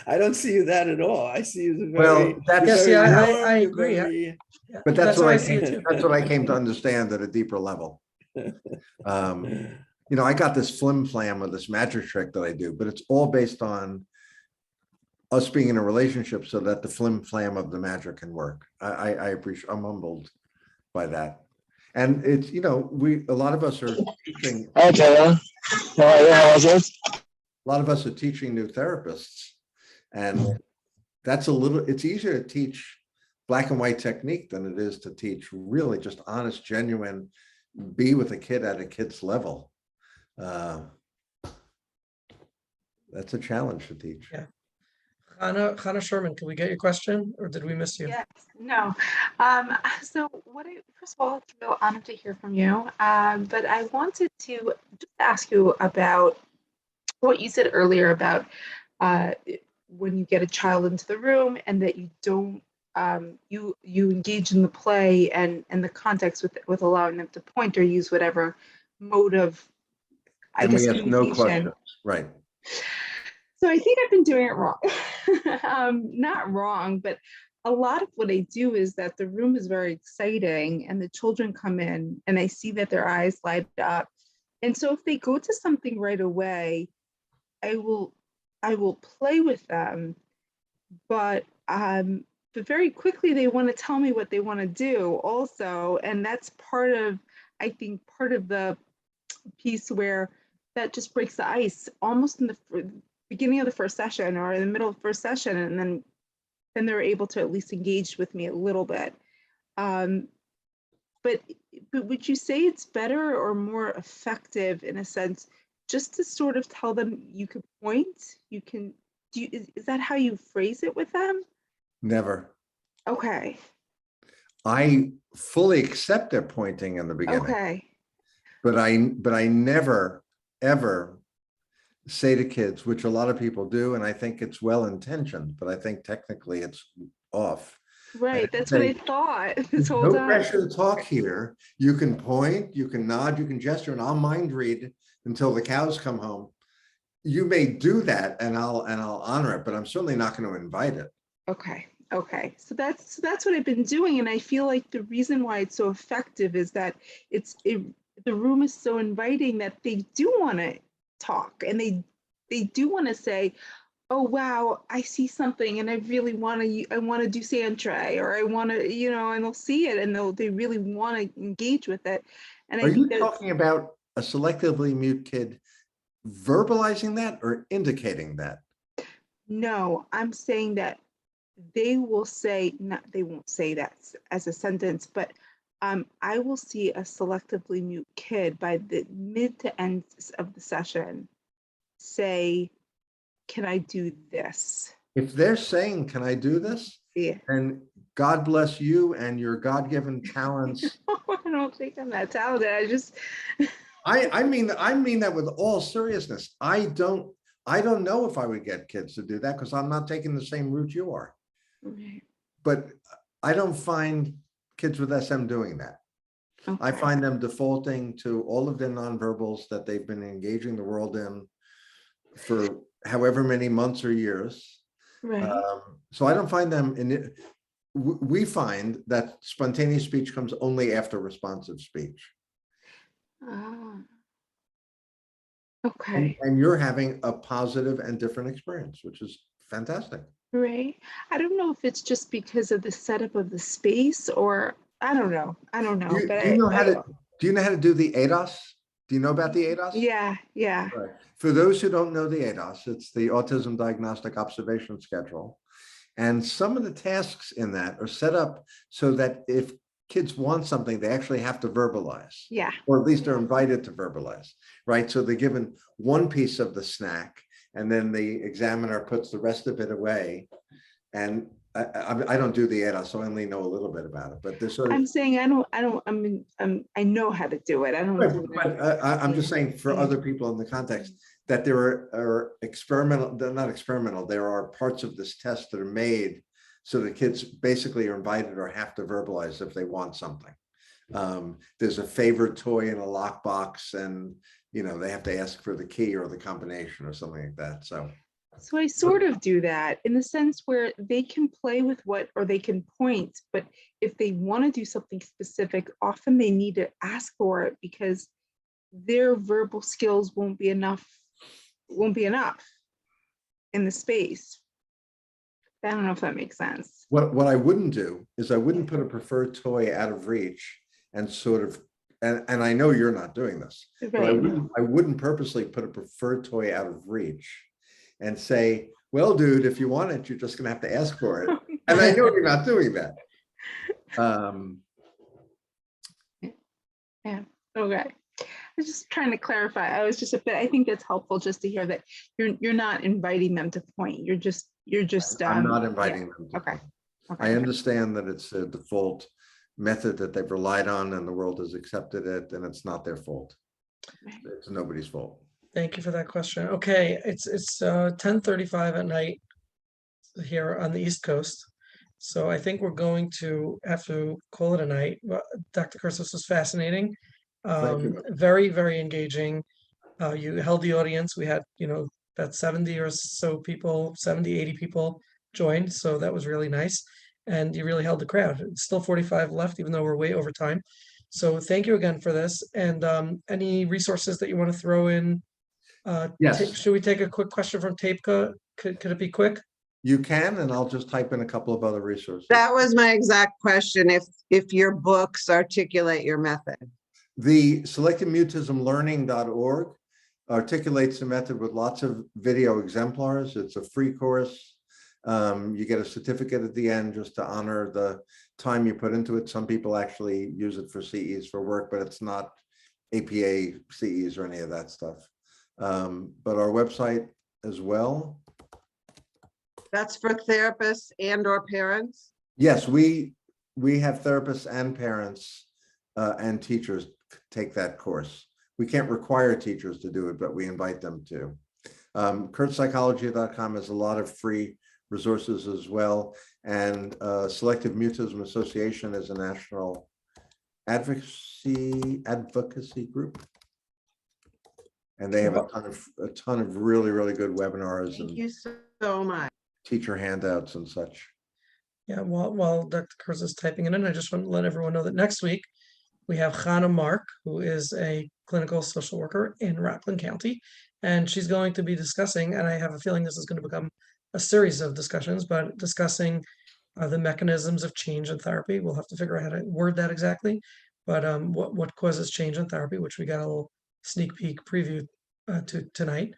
I don't see you that at all. I see you as a Well, that's I agree. But that's what I came to understand at a deeper level. I got this flim flam of this magic trick that I do, but it's all based on us being in a relationship so that the flim flam of the magic can work. I appreciate, I'm humbled by that. And it's, a lot of us are teaching. A lot of us are teaching new therapists. And it's easier to teach black and white technique than it is to teach really just honest, genuine, be with a kid at a kid's level. That's a challenge to teach. Yeah. Hannah Sherman, can we get your question or did we miss you? Yes, no. So first of all, it's a real honor to hear from you. But I wanted to just ask you about what you said earlier about when you get a child into the room and that you don't, you engage in the play and the context with allowing them to point or use whatever mode of, I guess, we have no questions, right? So I think I've been doing it wrong. Not wrong, but a lot of what I do is that the room is very exciting and the children come in and I see that their eyes light up. And so if they go to something right away, I will play with them, but very quickly they want to tell me what they want to do also. And that's part of the piece where that just breaks the ice almost in the beginning of the first session or in the middle of the first session, and then they're able to at least engage with me a little bit. But would you say it's better or more effective in a sense just to sort of tell them you could point, is that how you phrase it with them? Never. Okay. I fully accept their pointing in the beginning. Okay. But I never, ever say to kids, which a lot of people do, and I think it's well-intentioned, but I think technically it's off. Right, that's what I thought this whole no time. pressure to talk here. You can point, you can nod, you can gesture, and I'll mind read until the cows come home. You may do that and I'll honor it, but I'm certainly not going to invite it. Okay. So that's what I've been doing. And I feel like the reason why it's so effective is that the room is so inviting that they do want to talk and they do want to say, oh, wow, I see something and I really want to do Santray, or I want to, and they'll see it and they really want to engage with it. And Are you talking about a selectively mute kid verbalizing that or indicating that? No, I'm saying that they will say, they won't say that as a sentence, but I will see a selectively mute kid by the mid to end of the session say, can I do this? If they're saying, can I do this? Yeah. And God bless you and your God-given talents. I don't think I'm that talented. I just, I mean that with all seriousness. I don't know if I would get kids to do that because I'm not taking the same route you are. okay. But I don't find kids with SM doing that. I Okay. find them defaulting to all of their nonverbals that they've been engaging the world in for however many months or years. Right. So I don't find them in it. We find that spontaneous speech comes only after responsive speech. Ah. Okay. And you're having a positive and different experience, which is fantastic. Right. I don't know if it's just because of the setup of the space or I don't know. I don't know. Do But you know how to do the ADOS? Do you know about the ADOS? yeah. Right. For those who don't know the ADOS, it's the Autism Diagnostic Observation Schedule. And some of the tasks in that are set up so that if kids want something, they actually have to verbalize. Yeah. Or at least they're invited to verbalize, right? So they're given one piece of the snack and then the examiner puts the rest of it away. And I don't do the ADOS, so I only know a little bit about it, but there's sort of. I'm saying I mean, I know how to do it. I don't do it. But I'm just saying for other people in the context that there are experimental, they're not experimental, there are parts of this test that are made so the kids basically are invited or have to verbalize if they want something. There's a favorite toy in a lockbox and, you know, they have to ask for the key or the combination or something like that. So I sort of do that in the sense where they can play with what, or they can point, but if they want to do something specific, often they need to ask for it because their verbal skills won't be enough in the space. I don't know if that makes sense. What I wouldn't do is I wouldn't put a preferred toy out of reach and sort of, and I know you're not doing this, but I wouldn't purposely put a preferred toy out of reach and say, well, dude, if you want it, you're just gonna have to ask for it. And I know you're not doing that. Yeah, okay. I was just trying to clarify. I was just a bit, I think that's helpful just to hear that you're not inviting them to point. You're just I'm not inviting them to okay. point. I understand that it's a default method that they've relied on and the world has accepted it and it's not their fault. It's nobody's fault. Thank you for that question. Okay, it's 10:35 at night here on the East Coast. So I think we're going to have to call it a night. Dr. Kurtz, this was fascinating. Thank you. Very, very engaging. You held the audience. We had, you know, about 70 or so people, 70, 80 people joined. So that was really nice. And you really held the crowd. It's still 45 left, even though we're way over time. So thank you again for this. And any resources that you want to throw in? Yes. Should we take a quick question from Tapeka? Could it be quick? You can, and I'll just type in a couple of other resources. That was my exact question. If your books articulate your method. The selectivemutismlearning.org articulates the method with lots of video exemplars. It's a free course. You get a certificate at the end just to honor the time you put into it. Some people actually use it for CEs for work, but it's not APA CEs or any of that stuff. But our website as well. That's for therapists and or parents? Yes, we have therapists and parents and teachers take that course. We can't require teachers to do it, but we invite them to. kurtzpsychology.com has a lot of free resources as well. And Selective Mutism Association is a national advocacy group. And they have a ton of really, really good webinars. Thank you so much. Teacher handouts and such. Yeah, while Dr. Kurtz is typing it in, I just want to let everyone know that next week we have Hannah Mark, who is a clinical social worker in Rockland County, and she's going to be discussing, and I have a feeling this is going to become a series of discussions, but discussing the mechanisms of change in therapy. We'll have to figure out how to word that exactly, but what causes change in therapy, which we got a little sneak peek preview to tonight,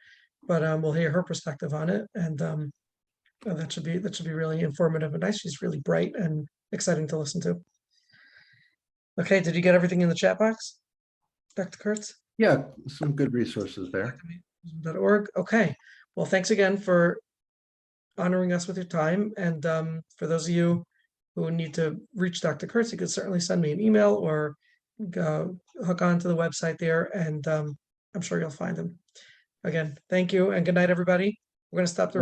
but we'll hear her perspective on it, and that should be really informative and nice. She's really bright and exciting to listen to. Okay, did you get everything in the chat box? Dr. Kurtz? Yeah, some good resources there. .org. Okay. Well, thanks again for honoring us with your time. And for those of you who need to reach Dr. Kurtz, you could certainly send me an email or hook on to the website there, and I'm sure you'll find him. Again, thank you and good night, everybody. We're going to stop the